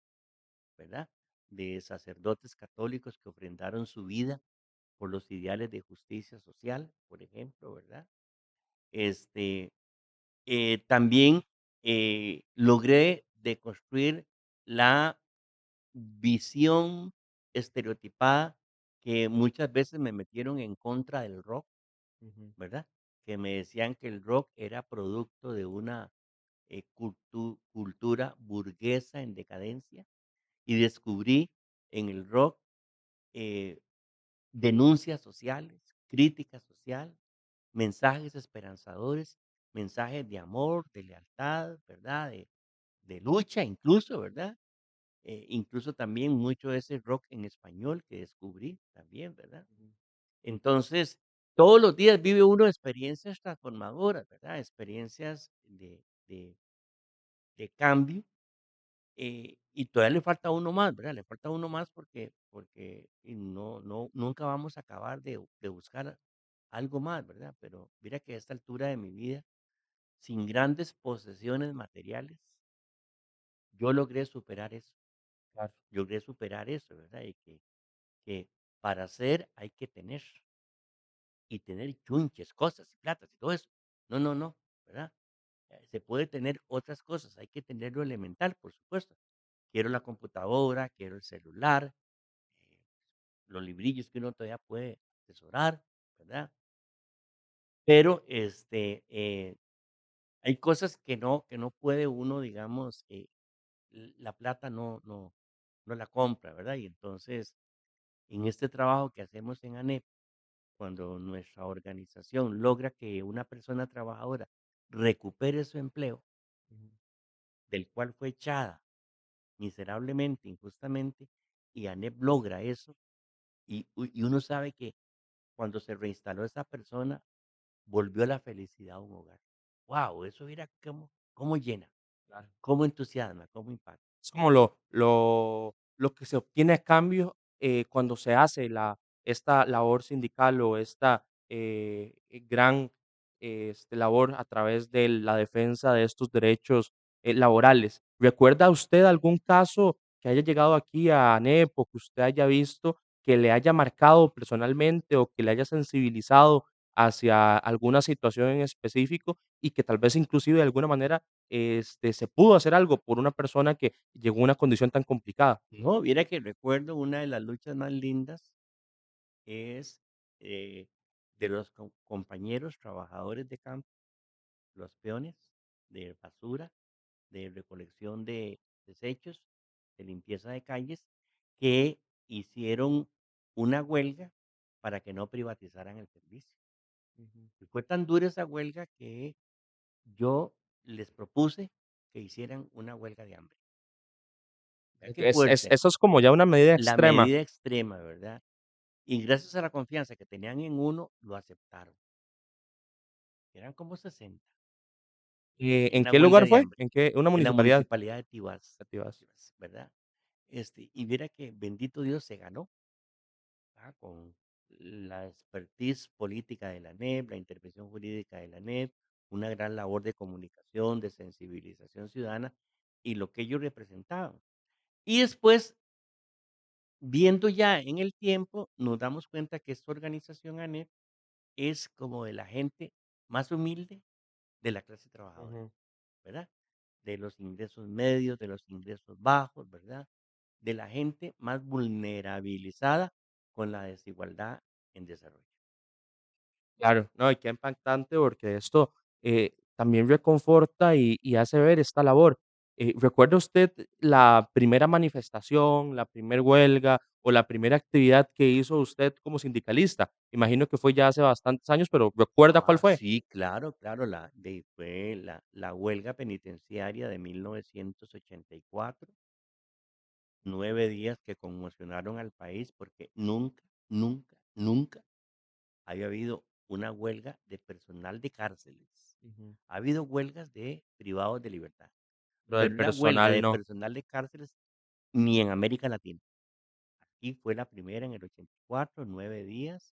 ¿verdad? De sacerdotes católicos que ofrendaron su vida por los ideales de justicia social, por ejemplo, ¿verdad? Este, también logré deconstruir la visión estereotipada que muchas veces me metieron en contra del rock, ujú, ¿verdad? Que me decían que el rock era producto de una cultura burguesa en decadencia y descubrí en el rock eh, denuncias sociales, crítica social, mensajes esperanzadores, mensajes de amor, de lealtad, ¿verdad? De lucha incluso, ¿verdad? Incluso también mucho de ese rock en español que descubrí también, ¿verdad? ujú. Entonces, todos los días vive uno experiencias transformadoras, ¿verdad? Experiencias de cambio, y todavía le falta a uno más, ¿verdad? Le falta a uno más porque y nunca vamos a acabar de buscar algo más, ¿verdad? Pero mira que a esta altura de mi vida, sin grandes posesiones materiales, yo logré superar eso, Claro, logré superar eso, ¿verdad? Y que para hacer hay que tener, y tener chunches, cosas y platas y todo eso. No, no, no, ¿verdad? Se puede tener otras cosas, hay que tener lo elemental, por supuesto. Quiero la computadora, quiero el celular, eh, los librillos que uno todavía puede atesorar, ¿verdad? Pero, hay cosas que no puede uno, digamos, la plata no la compra, ¿verdad? Y entonces, en este trabajo que hacemos en ANEP, cuando nuestra organización logra que una persona trabajadora recupere su empleo, ujú. del cual fue echada miserablemente, injustamente, y ANEP logra eso, y uno sabe que cuando se reinstaló esa persona, volvió la felicidad a un hogar. Wow, eso mira cómo llena, Claro. cómo entusiasma, cómo impacta. Es como lo que se obtiene a cambio, cuando se hace esta labor sindical o esta, gran, labor a través de la defensa de estos derechos, laborales. ¿Recuerda usted algún caso que haya llegado aquí a ANEP o que usted haya visto que le haya marcado personalmente o que le haya sensibilizado hacia alguna situación en específico y que tal vez inclusive de alguna manera se pudo hacer algo por una persona que llegó a una condición tan complicada? No, mira que recuerdo una de las luchas más lindas es de los compañeros trabajadores de campo, los peones de basura, de recolección de desechos, de limpieza de calles, que hicieron una huelga para que no privatizaran el servicio. Ujú. Y fue tan dura esa huelga que yo les propuse que hicieran una huelga de hambre. Vea qué fuerte, Eso es como ya una medida la extrema. medida extrema, ¿verdad? Y gracias a la confianza que tenían en uno, lo aceptaron. Eran como 60 ¿En una qué huelga lugar de fue? hambre ¿En qué una en la municipalidad? municipalidad de Tibás, Activas. ¿verdad? y viera que, bendito Dios, se ganó, con la expertise política de la ANEP, la intervención jurídica de la ANEP, una gran labor de comunicación, de sensibilización ciudadana y lo que ellos representaban. Y después, viendo ya en el tiempo, nos damos cuenta que esta organización ANEP es como de la gente más humilde de la clase trabajadora, Ujú. ¿verdad? De los ingresos medios, de los ingresos bajos, ¿verdad? De la gente más vulnerabilizada con la desigualdad en desarrollo. Claro, no, y qué impactante porque esto también reconforta y hace ver esta labor. ¿Recuerda usted la primera manifestación, la primera huelga o la primera actividad que hizo usted como sindicalista? Imagino que fue ya hace bastantes años, pero ¿recuerda cuál fue? Sí, claro, claro, fue la huelga penitenciaria de 1984, 9 días que conmocionaron al país porque nunca, nunca, nunca había habido una huelga de personal de cárceles. Ujú. Ha habido huelgas de privados de libertad, Lo del pero una huelga personal de no. personal de cárceles ni en América Latina. Aquí fue la primera en el 84, 9 días,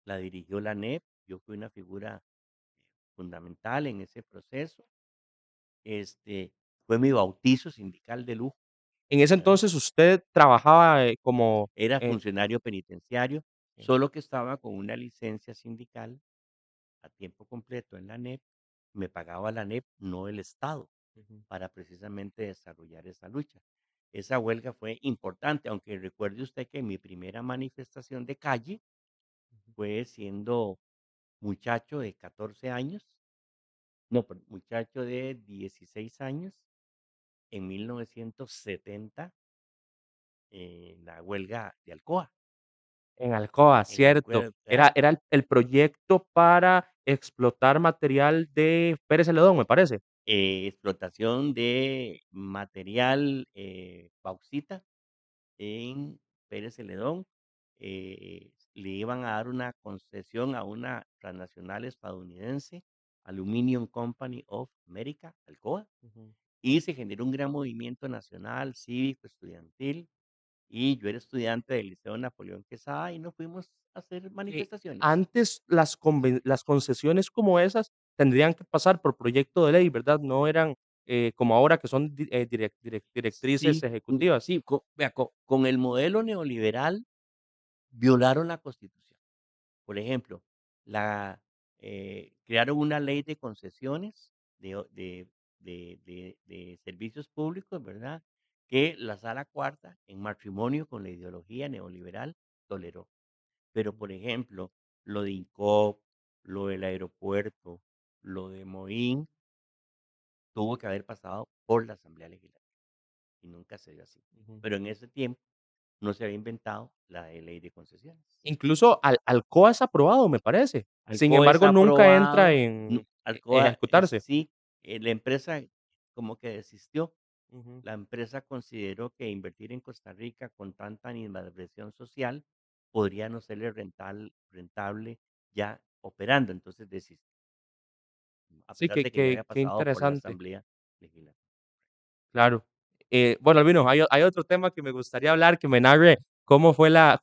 la dirigió la ANEP, yo fui una figura fundamental en ese proceso. Este, Fue mi bautizo sindical de lujo, En ese ¿verdad? entonces usted trabajaba como... Era eh, funcionario penitenciario, ok, solo que estaba con una licencia sindical a tiempo completo en la ANEP, me pagaba la ANEP, no el Estado, ujú, para precisamente desarrollar esa lucha. Esa huelga fue importante, aunque recuerde usted que mi primera manifestación de calle ujú. fue siendo muchacho de 14 años, no, muchacho de 16 años, en 1970, en la huelga de Alcoa, En Alcoa, en la cierto. huelga, Era el proyecto para explotar material de Pérez Celedón, me parece. explotación de material, bauxita en Pérez Celedón. Le iban a dar una concesión a una transnacional estadounidense, Aluminum Company of America, Alcoa, Ujú. y se generó un gran movimiento nacional, cívico, estudiantil, y yo era estudiante del Liceo Napoleón Quesada y nos fuimos a hacer manifestaciones. Antes las concesiones como esas tendrían que pasar por proyecto de ley, ¿verdad? No eran, como ahora que son directrices Sí, ejecutivas. sí, vea, con el modelo neoliberal violaron la Constitución. Por ejemplo, crearon una ley de concesiones de servicios públicos, ¿verdad? Que la Sala Cuarta, en matrimonio con la ideología neoliberal, toleró. Pero, por ejemplo, lo de INCOP, lo del aeropuerto, lo de Moín, tuvo que haber pasado por la Asamblea Legislativa y nunca se dio así. Ujú. Pero en ese tiempo no se había inventado la de ley de concesiones. Incluso Alcoa es aprobado, me parece. Sin Alcoa es embargo, nunca entra aprobado, en Alcoa, ejecutarse. sí, la empresa como que desistió. Ujú. La empresa consideró que invertir en Costa Rica con tanta animadversión social podría no serle rentable ya operando, entonces desistió, a Sí, pesar de que ya había qué pasado por la interesante. Asamblea Legislativa. Claro. Bueno, Albino, hay otro tema que me gustaría hablar, que me narre cómo fue la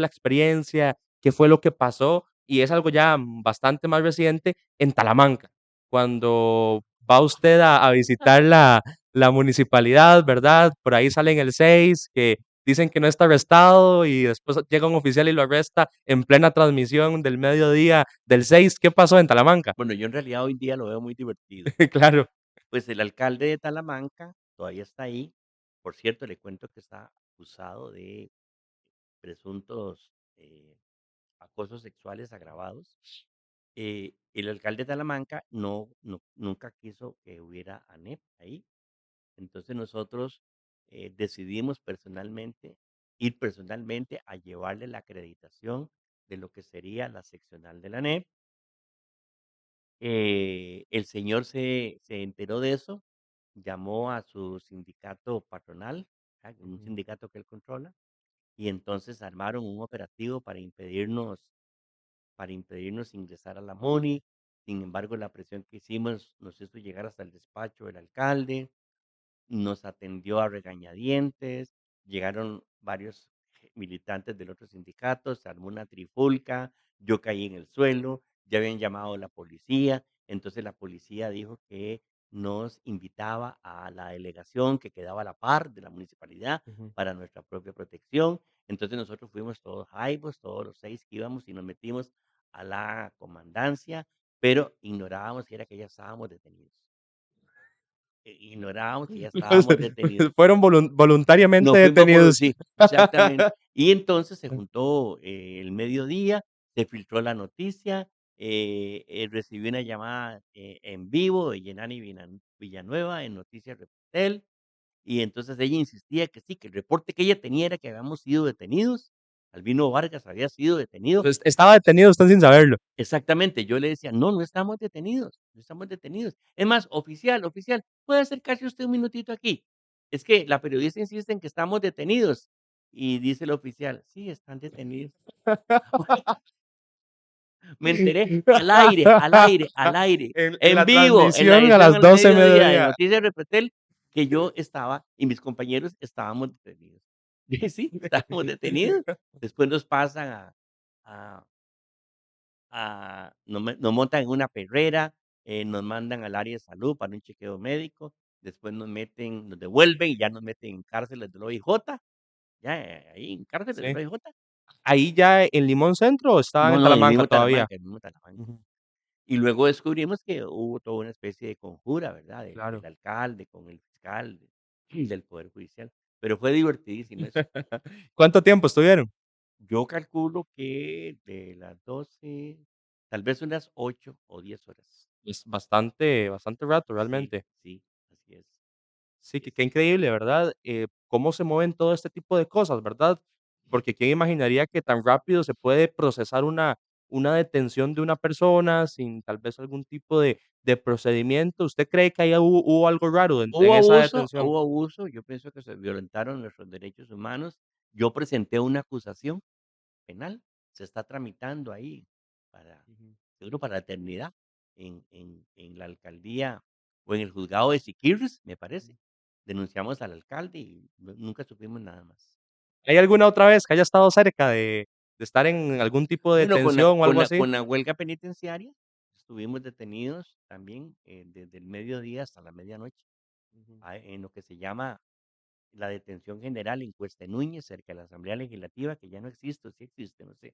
experiencia, qué fue lo que pasó, y es algo ya bastante más reciente en Talamanca, cuando va usted a visitar la municipalidad, ¿verdad? Por ahí salen el 6 que dicen que no está arrestado y después llega un oficial y lo arresta en plena transmisión del mediodía del 6. ¿Qué pasó en Talamanca? Bueno, yo en realidad hoy día lo veo muy divertido. Claro. Pues el alcalde de Talamanca todavía está ahí. Por cierto, le cuento que está acusado de presuntos acosos sexuales agravados. El alcalde de Talamanca nunca quiso que hubiera ANEP ahí. Entonces nosotros decidimos ir personalmente a llevarle la acreditación de lo que sería la seccional de la ANEP. El señor se enteró de eso, llamó a su sindicato patronal, un Ujú. sindicato que él controla, y entonces armaron un operativo para impedirnos ingresar a la MONI. Sin embargo, la presión que hicimos nos hizo llegar hasta el despacho del alcalde, nos atendió a regañadientes, llegaron varios militantes del otro sindicato, se armó una trifulca, yo caí en el suelo, ya habían llamado a la policía, entonces la policía dijo que nos invitaba a la delegación que quedaba a la par de la municipalidad Ujú. para nuestra propia protección. Entonces nosotros fuimos todos jaibos, todos los 6 que íbamos y nos metimos a la comandancia, pero ignorábamos que era que ya estábamos detenidos. Ignorábamos que ya estábamos detenidos. Fueron voluntariamente Nos fuimos detenidos. sí, exactamente. Y entonces se juntó, el mediodía, se filtró la noticia, recibí una llamada, en vivo de Yenani Villanueva en Noticias Repretel, y entonces ella insistía que sí, que el reporte que ella tenía era que habíamos sido detenidos, Albino Vargas había sido detenido. Estaba detenido usted sin saberlo. Exactamente, yo le decía: "No, no estamos detenidos, no estamos detenidos. Es más, oficial, oficial, ¿puede acercarse usted un minutito aquí? Es que la periodista insiste en que estamos detenidos". Y dice el oficial: "Sí, están detenidos". Me enteré al aire, al aire, En en la vivo, en la transmisión a edición las al 12 mediodía de mediodía. Noticias Repretel, que yo estaba y mis compañeros estábamos detenidos. Y sí, estábamos detenidos. Después nos pasan a nos montan en una perrera, nos mandan al área de salud para un chequeo médico, después nos devuelven y ya nos meten en cárceles del OIJ, ya, ahí en cárceles del Sí. OIJ. ¿Ahí ya en Limón Centro o estaban No, en no, en el Talamanca mismo todavía? Talamanca, en el mismo Talamanca. Ujú, Y luego descubrimos que hubo toda una especie de conjura, ¿verdad? Del claro. alcalde con el fiscal, del poder judicial, pero fue divertidísimo eso. ¿Cuánto tiempo estuvieron? Yo calculo que de las 12 tal vez unas 8 o 10 horas. Es bastante rato, Sí, realmente. sí, así es. Sí, Es qué increíble, ¿verdad? Cómo se mueven todo este tipo de cosas, ¿verdad? Porque quién imaginaría que tan rápido se puede procesar una detención de una persona sin tal vez algún tipo de procedimiento. ¿Usted cree que ahí hubo algo raro en esa detención? Hubo abuso, yo pienso que se violentaron nuestros derechos humanos. Yo presenté una acusación penal, se está tramitando ahí para, Ujú. seguro para la eternidad, en la alcaldía o en el juzgado de Siquirres, me parece. Denunciamos al alcalde y nunca supimos nada más. ¿Hay alguna otra vez que haya estado cerca de estar en algún tipo de Bueno, detención o algo así? con la huelga penitenciaria estuvimos detenidos también, desde el mediodía hasta la medianoche, Ujú, en lo que se llama la detención general en Cuesta Núñez, cerca de la Asamblea Legislativa, que ya no existe, o sí existe, no sé.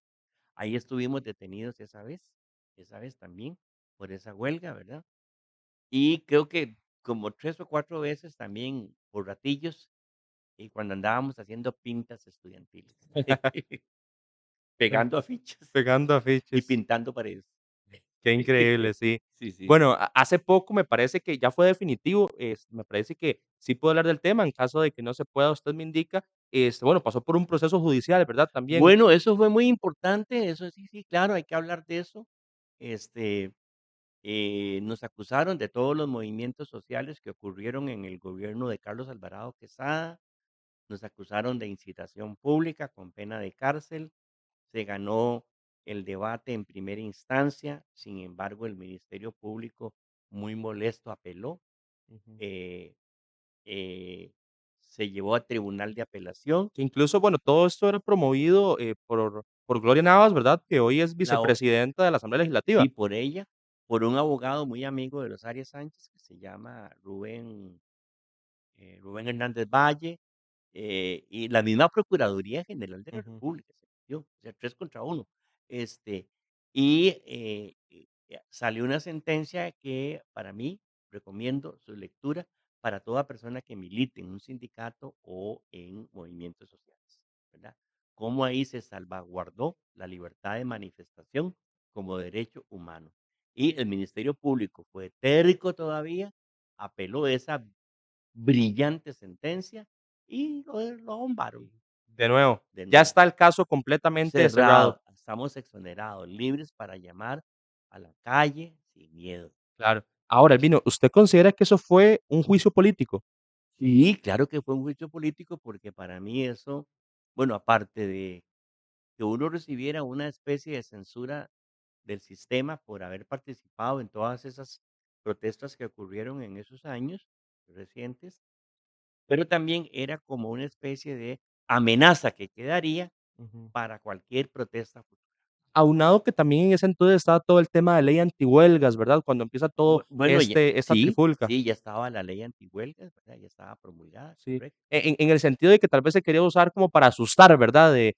Ahí estuvimos detenidos esa vez también, por esa huelga, ¿verdad? Y creo que como 3 o 4 veces también por ratillos, y cuando andábamos haciendo pintas estudiantiles, pegando afiches pegando y afiches. pintando paredes. Qué increíble, sí. Sí, sí. Bueno, hace poco me parece que ya fue definitivo, me parece que sí puedo hablar del tema, en caso de que no se pueda, usted me indica, bueno, pasó por un proceso judicial, ¿verdad? También. Bueno, eso fue muy importante, eso sí, sí, claro, hay que hablar de eso. Este, nos acusaron de todos los movimientos sociales que ocurrieron en el gobierno de Carlos Alvarado Quesada, nos acusaron de incitación pública con pena de cárcel, se ganó el debate en primera instancia, sin embargo, el Ministerio Público, muy molesto, apeló, Ujú. eh, eh, se llevó a tribunal de apelación, Que incluso, bueno, todo esto era promovido, por Gloria Navas, ¿verdad? Que hoy es la o vicepresidenta de la Asamblea sí, Legislativa. por ella, por un abogado muy amigo de Rosario Sánchez, que se llama Rubén Hernández Valle, y la misma Procuraduría General de la Ujú. República se metió, o sea, 3 contra uno. Y, salió una sentencia que para mí recomiendo su lectura para toda persona que milite en un sindicato o en movimientos sociales, ¿verdad? Cómo ahí se salvaguardó la libertad de manifestación como derecho humano. Y el Ministerio Público fue terco todavía, apeló esa brillante sentencia y lo arrumbaron De nuevo, de ya nuevo. está el caso completamente cerrado. Cerrado, estamos exonerados, libres para llamar a la calle sin miedo. Claro. Ahora, Albino, ¿usted considera que eso fue un juicio político? Sí, claro que fue un juicio político porque para mí eso, bueno, aparte de que uno recibiera una especie de censura del sistema por haber participado en todas esas protestas que ocurrieron en esos años recientes, pero también era como una especie de amenaza que quedaría Ujú. para cualquier protesta futura. Aunado que también en ese entonces estaba todo el tema de ley antihuelgas, ¿verdad? Cuando empieza todo Bueno, ya esta sí, trifulca. sí, ya estaba la ley antihuelgas, ¿verdad? Ya estaba promulgada, Sí, correcto. en el sentido de que tal vez se quería usar como para asustar, ¿verdad? De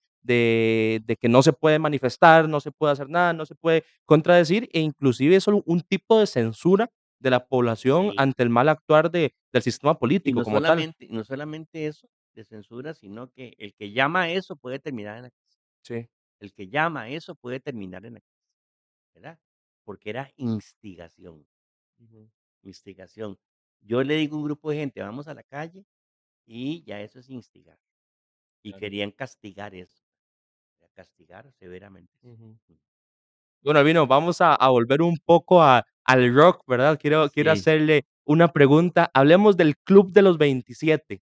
que no se puede manifestar, no se puede hacer nada, no se puede contradecir, e inclusive es solo un tipo de censura de la población Sí, ante el mal actuar del sistema y político como tal. no solamente eso de censura, sino que el que llama a eso puede terminar en la cárcel. Sí. El que llama a eso puede terminar en la cárcel, ¿verdad? Porque era instigación, Ujú, instigación. Yo le digo a un grupo de gente: "Vamos a la calle", y ya eso es instigar, y claro. querían castigar eso, castigar severamente eso. Ujú. Mm. Bueno, Albino, vamos a volver un poco al rock, ¿verdad? Quiero Sí. hacerle una pregunta. Hablemos del Club de los 27.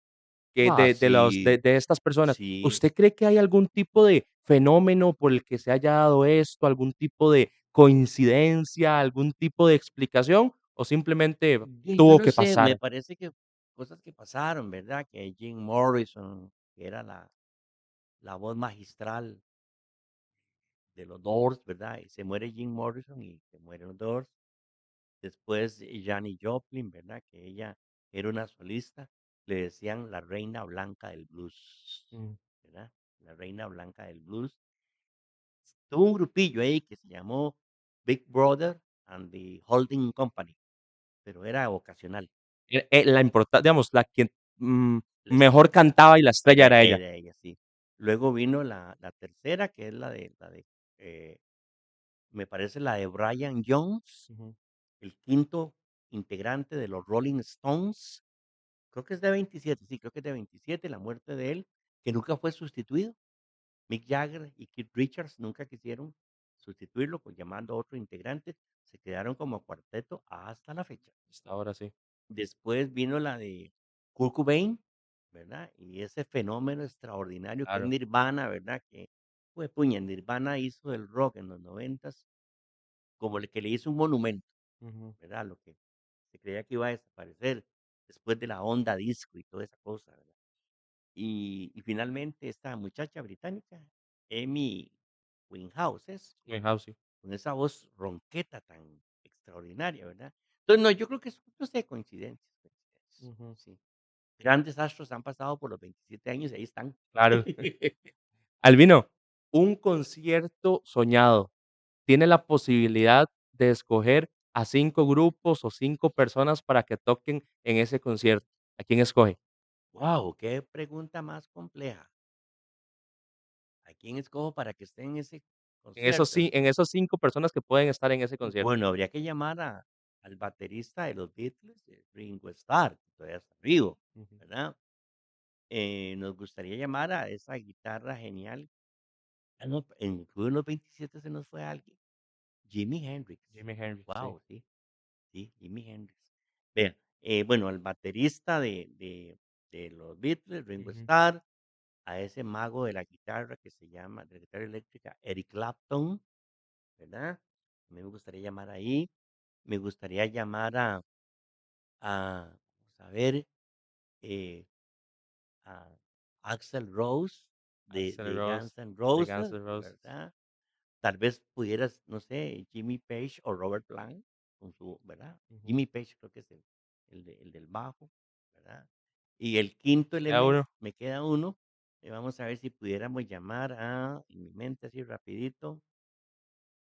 Que Sí, de estas personas. sí. ¿Usted cree que hay algún tipo de fenómeno por el que se haya dado esto, algún tipo de coincidencia, algún tipo de explicación, o simplemente Yo tuvo no que sé, me pasar? parece que cosas que pasaron, ¿verdad? Que Jim Morrison, que era la voz magistral de los Doors, ¿verdad? Y se muere Jim Morrison y se mueren los Doors. Después, Janis Joplin, ¿verdad? Que ella era una solista, le decían la reina blanca del blues, Mm, ¿verdad? La reina blanca del blues. Tuvo un grupillo ahí que se llamó Big Brother and the Holding Company, pero era ocasional. la importa digamos, la quien, Les mejor cantaba y la estrella era ella. Era ella, sí. Luego vino la tercera, que es eh, me parece la de Brian Jones, Ujú, el quinto integrante de los Rolling Stones. Creo que es de 27, sí, creo que es de 27, la muerte de él, que nunca fue sustituido. Mick Jagger y Keith Richards nunca quisieron sustituirlo, pues, llamando a otro integrante, se quedaron como cuarteto hasta la fecha. hasta ahora sí, Después vino la de Kurt Cobain, ¿verdad? Y ese fenómeno extraordinario que es claro. Nirvana, ¿verdad? Que, pues, puña, Nirvana hizo el rock en los noventas como el que le hizo un monumento, Ujú, ¿verdad? Lo que se creía que iba a desaparecer después de la onda disco y toda esa cosa, ¿verdad? Y finalmente esta muchacha británica, Amy Winehouse es, Winehouse, sí. con esa voz ronqueta tan extraordinaria, ¿verdad? Entonces, no, yo creo que es, no sé, coincidencias, coincidencias, Ujú, sí. Grandes astros han pasado por los 27 años y ahí están. claro. Albino, un concierto soñado. Tiene la posibilidad de escoger a 5 grupos o 5 personas para que toquen en ese concierto. ¿A quién escoge? Wow, qué pregunta más compleja. ¿A quién escojo para que esté en ese concierto? En esos 5 personas que pueden estar en ese concierto. Bueno, habría que llamar al baterista de los Beatles, Ringo Starr, que todavía está vivo, Ujú. ¿verdad? Nos gustaría llamar a esa guitarra genial. Ah, no, en Club de los 27 se nos fue alguien. Jimi Hendrix. Jimi Hendrix, sí. Wow, sí, sí, Jimi Hendrix. Vea, bueno, al baterista de los Beatles, Ringo Ujú. Starr, a ese mago de la guitarra que se llama, de la guitarra eléctrica, Eric Clapton, ¿verdad? A mí me gustaría llamar ahí. Me gustaría llamar vamos a ver, eh, a Axl Rose Axl de Rose, Guns N' de Guns Roses, N' Roses. ¿verdad? Tal vez pudieras, no sé, Jimmy Page o Robert Plant con su, ¿verdad? Ujú. Jimmy Page creo que es el del bajo, ¿verdad? Y el quinto Queda elemento, uno. me queda uno, vamos a ver si pudiéramos llamar en mi mente así rapidito,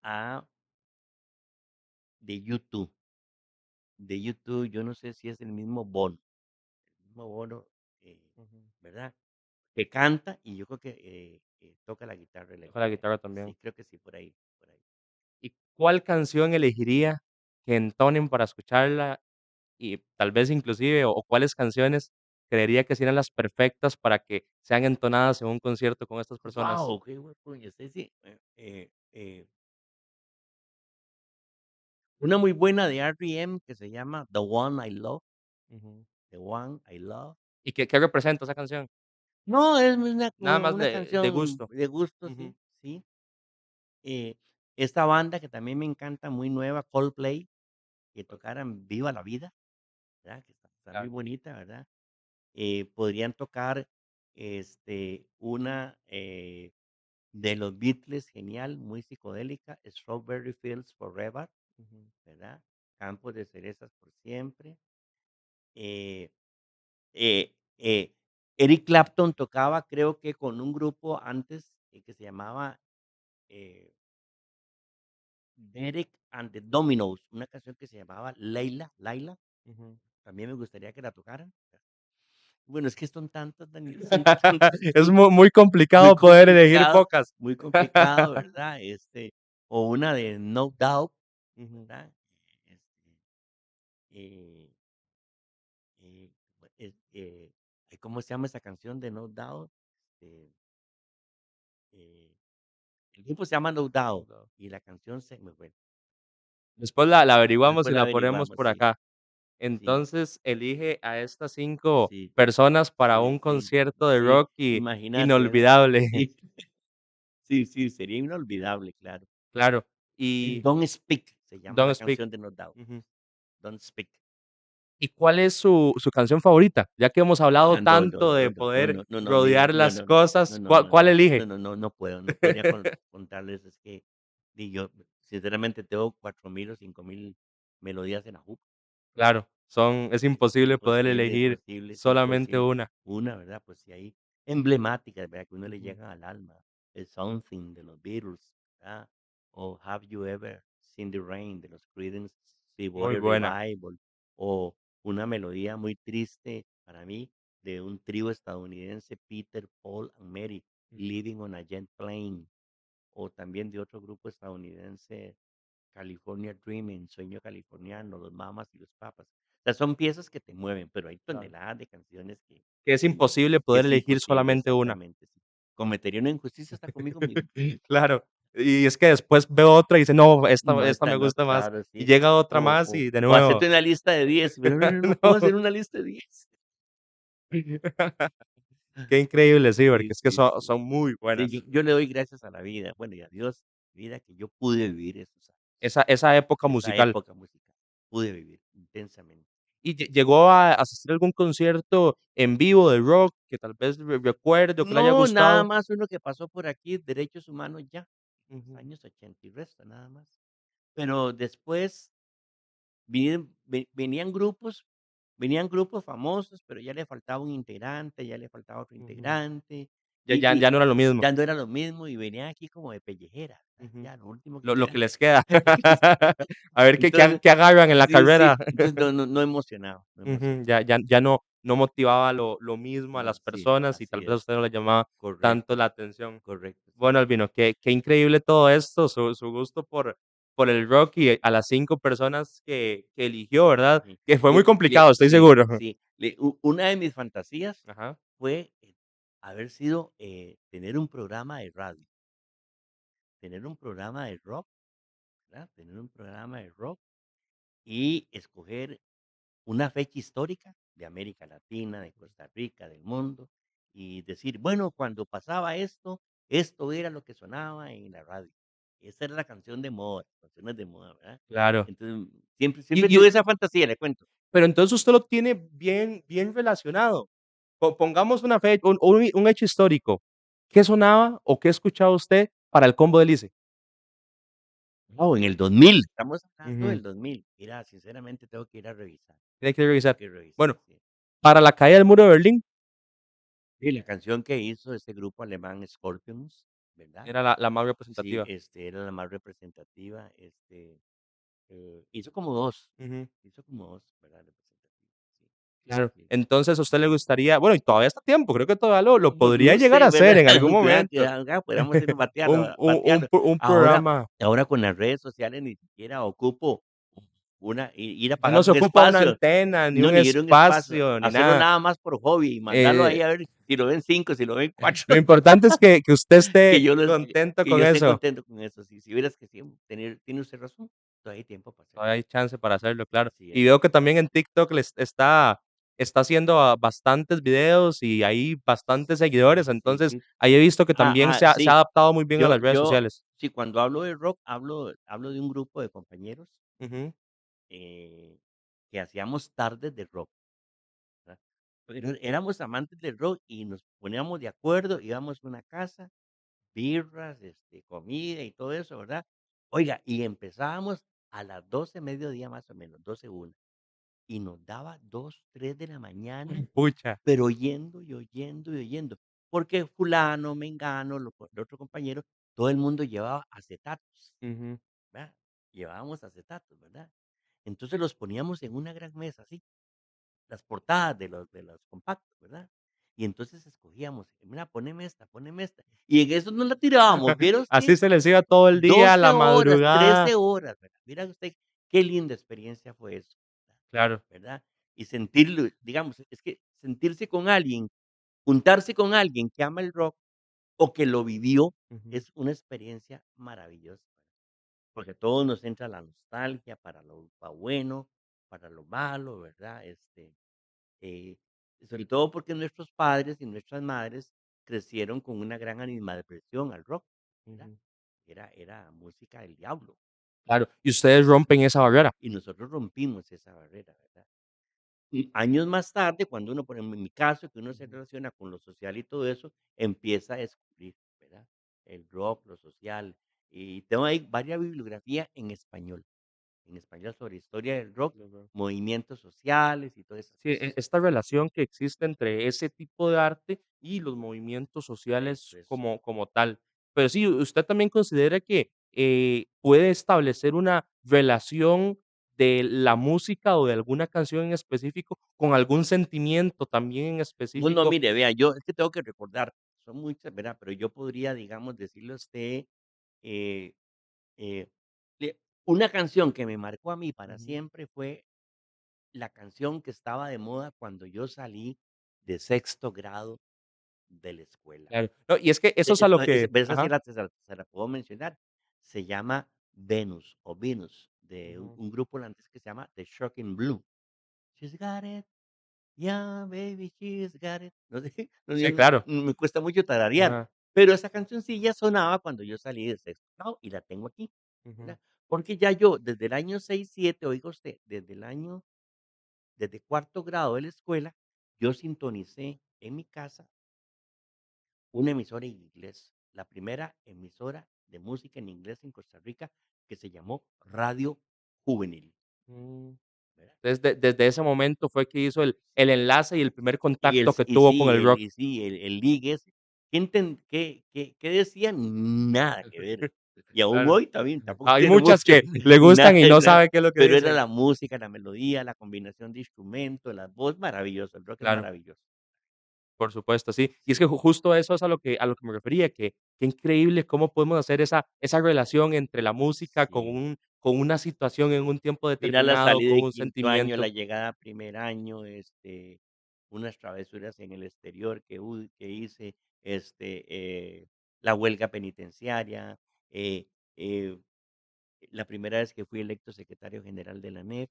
a de YouTube. De YouTube, yo no sé si es el mismo Bono, eh, Ujú. ¿verdad? Que canta y yo creo que toca la guitarra Toca la eléctrica. guitarra también. Sí, creo que sí, por ahí, por ahí. ¿Y cuál canción elegiría que entonen para escucharla? Y tal vez inclusive, o cuáles canciones creería que serían las perfectas para que sean entonadas en un concierto con estas personas. Wow, qué buen puño, sí, sí, una muy buena de R.E.M. que se llama The One I Love, Ujú. The One I Love. ¿Y qué representa esa canción? No, es Nada más una de canción gusto. de gusto, Ujú, sí, sí. Esta banda que también me encanta, muy nueva, Coldplay, que pues, tocaran Viva la Vida, ¿verdad? Que está muy claro. bonita, ¿verdad? podrían tocar, una, de los Beatles, genial, muy psicodélica, Strawberry Fields Forever, Ujú, ¿verdad? Campos de cerezas por siempre. Eh, eh, eh, Eric Clapton tocaba, creo que con un grupo antes, que se llamaba, eh, Derek and the Dominos, una canción que se llamaba Laila, ujú. también me gustaría que la tocaran. Bueno, es que son tantas, Daniel, son tantas, Es muy muy complicado poder elegir complicado, pocas. muy complicado, ¿verdad? O una de No Doubt, Ujú. ¿verdad? Este, eh, eh, ay, ¿cómo se llama esa canción de No Doubt? Este, eh, el grupo se llama No Doubt y la canción se me fue. Después la averiguamos y Después la la ponemos averiguamos, por sí, acá. sí, Entonces, elige a estas 5 sí, personas para sí, un sí, concierto de sí, rock imagínate, ¿verdad? inolvidable. Sí, sí, sí, sería inolvidable, claro. Claro. Y Don't Speak se llama Don't la Speak. canción de No Doubt, Ujú. Don't Speak. ¿Y cuál es su canción favorita? Ya que hemos hablado Ah, no, tanto no, de no, no, no, poder no, no, no, mire, rodear no, las no, no, no, cosas, no, ¿cuál no, cuál no, elige? no, no, no, no puedo, no podría contarles, es que yo sinceramente tengo 4000 o 5000 melodías en la jupa. Claro, es imposible poder elegir Es solamente imposible. una. Una, ¿verdad? Pues sí, hay emblemáticas, ¿verdad? Que uno le Ujú. llegan al alma. El Something de los Beatles, ¿verdad? O Have You Ever Seen the Rain de los Creedence Muy Clearwater buena. Revival. O una melodía muy triste para mí de un trío estadounidense, Peter, Paul and Mary, Ujú. Living on a Jet Plane. O también de otro grupo estadounidense, California Dreaming, Sueño Californiano, Los Mamas y los Papas. O sea, son piezas que te mueven, pero hay Claro. toneladas de canciones Que es que me imposible que poder es elegir imposible, solamente una. exactamente, sí. Cometería una injusticia hasta conmigo mismo. Claro, y es que después veo otra y dice: "No, No, esta esta me no, gusta más", claro, y sí. llega otra O más o y de o nuevo. hacerte una lista de 10 pero no, no, no puedo No. hacer una lista de 10. Qué increíble, sí, porque Sí, es que sí, sí. son muy Sí, buenas. yo le doy gracias a la vida, bueno, y a Dios, vida que yo pude vivir esos años, Esa época esa musical. época musical, pude vivir intensamente. ¿Y llegó a asistir a algún concierto en vivo de rock que tal vez recuerde o que le haya No, nada gustado? más uno que pasó por aquí, derechos humanos ya, los Ujú, años 80 y resto, nada más. Pero después venían grupos famosos, pero ya le faltaba un integrante, ya le faltaba otro ujú. integrante, Ya y no era lo mismo. ya no era lo mismo, y venían aquí como de pellejera, ¿verdad? Ujú. Ya lo último que Lo que quedan. les queda. A ver Entonces, qué agarran en la sí, sí, carrera. entonces no emocionaba, no Ujú, emocionaba. ya no motivaba lo mismo a No, las sí, personas y tal así vez a es, usted no le llamaba tanto correcto, la atención. correcto, sí. Bueno, Albino, qué increíble todo esto, su gusto por el rock y a las 5 personas que eligió, ¿verdad? Ujú. Que fue muy complicado, estoy Sí, seguro. sí. Una de mis fantasías Ajá. fue, haber sido, tener un programa de radio, tener un programa de rock, ¿verdad? Tener un programa de rock y escoger una fecha histórica de América Latina, de Costa Rica, del mundo, y decir, bueno, cuando pasaba esto, esto era lo que sonaba en la radio. Esa era la canción de moda, las canciones de moda, ¿verdad? Claro. Entonces, siempre Y tuve esa fantasía, le cuento. pero entonces usted lo tiene bien relacionado. Pongamos una fe un hecho histórico. ¿Qué sonaba o qué escuchaba usted para el combo de Lice? Guau, en el 2000, estamos hablando Ujú, del 2000. Mira, sinceramente tengo que ir a revisar, tiene que tengo revisar. que revisar, Bueno, sí. para la caída del muro de Berlín Sí, la canción que hizo ese grupo alemán Scorpions, ¿verdad? era la más Sí, representativa. era la más representativa, hizo como 2, Ujú. hizo como 2, ¿verdad? Representativas, sí, Claro. sí. Entonces, ¿a usted le gustaría? Bueno, y todavía está a tiempo, creo que todavía lo No podría no llegar a sé, hacer ¿verdad? en algún ¿Verdad? Que momento. acá podríamos ir bateando. Un Ahora programa. ahora con las redes sociales ni siquiera ocupo ir a Ya no pagar se un ocupa una espacio. antena, ni No, un ni ir a un espacio, espacio, ni hacerlo nada. nada más por hobby y mandarlo ahí Eh, a ver si lo ven 5, si lo ven 4. lo importante es que usted Que esté yo los contento que con yo esté eso. contento con eso. Si vieras que sí, tiene usted razón, todavía hay tiempo para hacerlo. Todavía hay chance para hacerlo, claro. Así Y es. veo que también en TikTok les está haciendo, bastantes videos y hay bastantes seguidores, Sí, entonces, sí. ahí he visto que también se ha Sí. adaptado muy bien a las redes Yo sociales. sí, cuando hablo de rock, hablo de un grupo de compañeros, Ujú. eh, que hacíamos tardes de rock, ¿verdad? pero éramos amantes del rock y nos poníamos de acuerdo, íbamos a una casa, birras, comida y todo eso, ¿verdad? Oiga, y empezábamos a las 12 mediodía más o menos, 12 una, y nos daba 2 3 de la mañana, Pucha. pero oyendo, y oyendo, y oyendo, porque fulano, mengano, el otro compañero, todo el mundo llevaba acetatos, Ujú, ¿verdad? Llevábamos acetatos, ¿verdad? Entonces los poníamos en una gran mesa así, las portadas de los compactos, ¿verdad? Y entonces escogíamos, mira, poneme esta. Y en eso nos la tirábamos, ¿viera usted? así se les iba todo el día, 12 la horas, madrugada. 13 horas, ¿verdad? Mira usted qué linda experiencia fue eso, Claro. ¿verdad? Y sentirlo, digamos, es que sentirse con alguien, juntarse con alguien que ama el rock o que lo vivió, Ujú, es una experiencia maravillosa, porque a todos nos entra la nostalgia para lo bueno, para lo malo, ¿verdad? Eh, Sobre todo porque nuestros padres y nuestras madres crecieron con una gran animadversión al rock, ¿verdad? ujú. Era música del diablo, Claro, y ustedes rompen esa barrera. y nosotros rompimos esa barrera, ¿verdad? Y años más tarde, cuando uno, por ejemplo, en mi caso, que uno se Ujú, relaciona con lo social y todo eso, empieza a descubrir, ¿verdad? El rock, lo social, y tengo ahí varias bibliografía en español sobre historia del rock, ujú. movimientos sociales y todas esas Sí, cosas. esta relación que existe entre ese tipo de arte y los movimientos Eso, sociales eso. como tal. Pero sí, ¿usted también considera que, puede establecer una relación de la música o de alguna canción en específico con algún sentimiento también en Bueno, específico? mire, vea, yo es que tengo que recordar, son muchas, ¿verdad? Pero yo podría, digamos, decirle a usted, eh, eh, una canción que me marcó a mí para Ujú, siempre fue la canción que estaba de moda cuando yo salí de sexto grado de la escuela. claro. No, y es que eso es a lo que Esa sí ajá. se la puedo mencionar. Se llama Venus o Venus, de un Ujú. un grupo holandés que se llama The Shocking Blue. She's got it. Yeah, baby, she's got it. No sé, no, yo Sí, claro. me cuesta mucho tararear, Ajá. pero esa cancioncilla sonaba cuando yo salí de sexto grado y la tengo aquí, Ujú, ¿verdad? Porque ya yo desde el año 6 7 oiga usted, desde cuarto grado de la escuela, yo sintonicé en mi casa una emisora en inglés, la primera emisora de música en inglés en Costa Rica, que se llamó Radio Juvenil, mm. ¿verdad? Entonces, desde ese momento fue que hizo el enlace y el primer Y el contacto s que tuvo con el rock. el ligue ese, ¿qué decían? Nada que ver. Y aún Claro. hoy también tampoco Hay tiene muchas mucho, que le nada, gustan y no nada, sabe qué es lo que pero era dicen. la música, la melodía, la combinación de instrumentos, la voz, maravilloso, el rock es Claro, maravilloso. por supuesto, sí. Y es que Sí, justo eso es a lo que me refería, que qué increíble cómo podemos hacer esa relación entre la música con sí. una situación en un tiempo Mira la determinado, salida con de un quinto año, la sentimiento. llegada a primer año, unas travesuras en el exterior que hice, la huelga penitenciaria, eh eh, la primera vez que fui electo secretario general de la ANEP.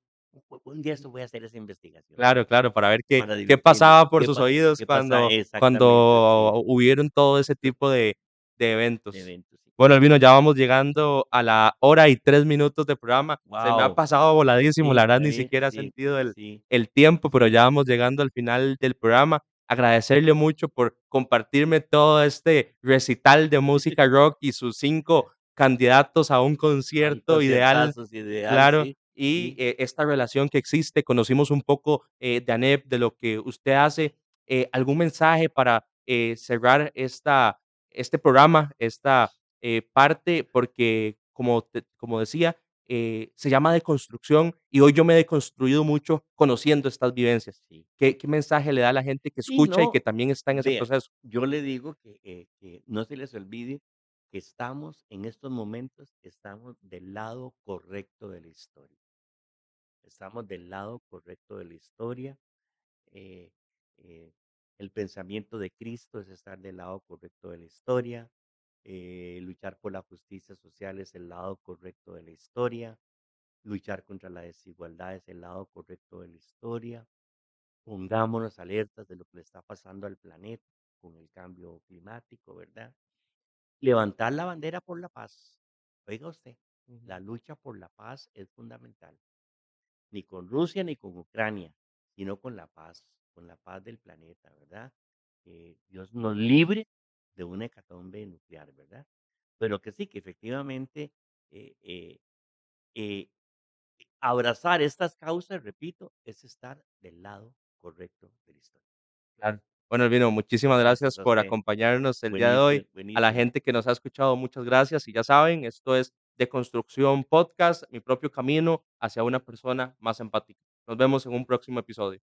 Un día esto voy a hacer esa investigación Claro, claro, para ver qué para qué divertirnos. pasaba por sus oídos Qué pasa? cuando Exactamente, sí, cuando hubieron todo ese tipo de de eventos. eventos, sí. Bueno, Albino, ya vamos llegando a la hora y 3 minutos de programa. Se me ha Guau, pasado voladísimo, la sí, verdad ya ni vi, siquiera he sí, sentido el sí, el tiempo, pero ya vamos llegando al final del programa. Agradecerle mucho por compartirme todo este recital de música rock y sus 5 candidatos a un a un concierto ideal. conciertazo, sí, ideal, Claro, sí, y, sí, esta relación que existe, conocimos un poco, de ANEP, de lo que usted hace. ¿Algún mensaje para, cerrar este programa, esta, parte? Porque como decía, se llama deconstrucción y hoy yo me he deconstruido mucho conociendo estas vivencias. sí. ¿Qué mensaje le da a la gente que Sí, escucha y que no, también está en ese vea, proceso? yo le digo que no se les olvide que estamos en estos momentos, estamos del lado correcto de la historia. Estamos del lado correcto de la historia. eh, eh, el pensamiento de Cristo es estar del lado correcto de la historia. Luchar por la justicia social es el lado correcto de la historia. Luchar contra la desigualdad es el lado correcto de la historia. Pongámonos alertas de lo que le está pasando al planeta con el cambio climático, ¿verdad? Levantar la bandera por la paz. Oiga usted, Ujú. la lucha por la paz es fundamental. Ni con Rusia ni con Ucrania, sino con la paz. con la paz del planeta, ¿verdad? Dios nos libre de una hecatombe nuclear, ¿verdad? Pero que sí, que efectivamente, eh eh eh, abrazar estas causas, repito, es estar del lado correcto de la historia. Claro. Bueno, Albino, muchísimas gracias Gracias a por usted. acompañarnos el día de Buenísimo, hoy. A la buenísimo. gente que nos ha escuchado, muchas gracias. Y ya saben, esto es Deconstrucción Podcast, mi propio camino hacia una persona más empática. Nos vemos en un próximo episodio.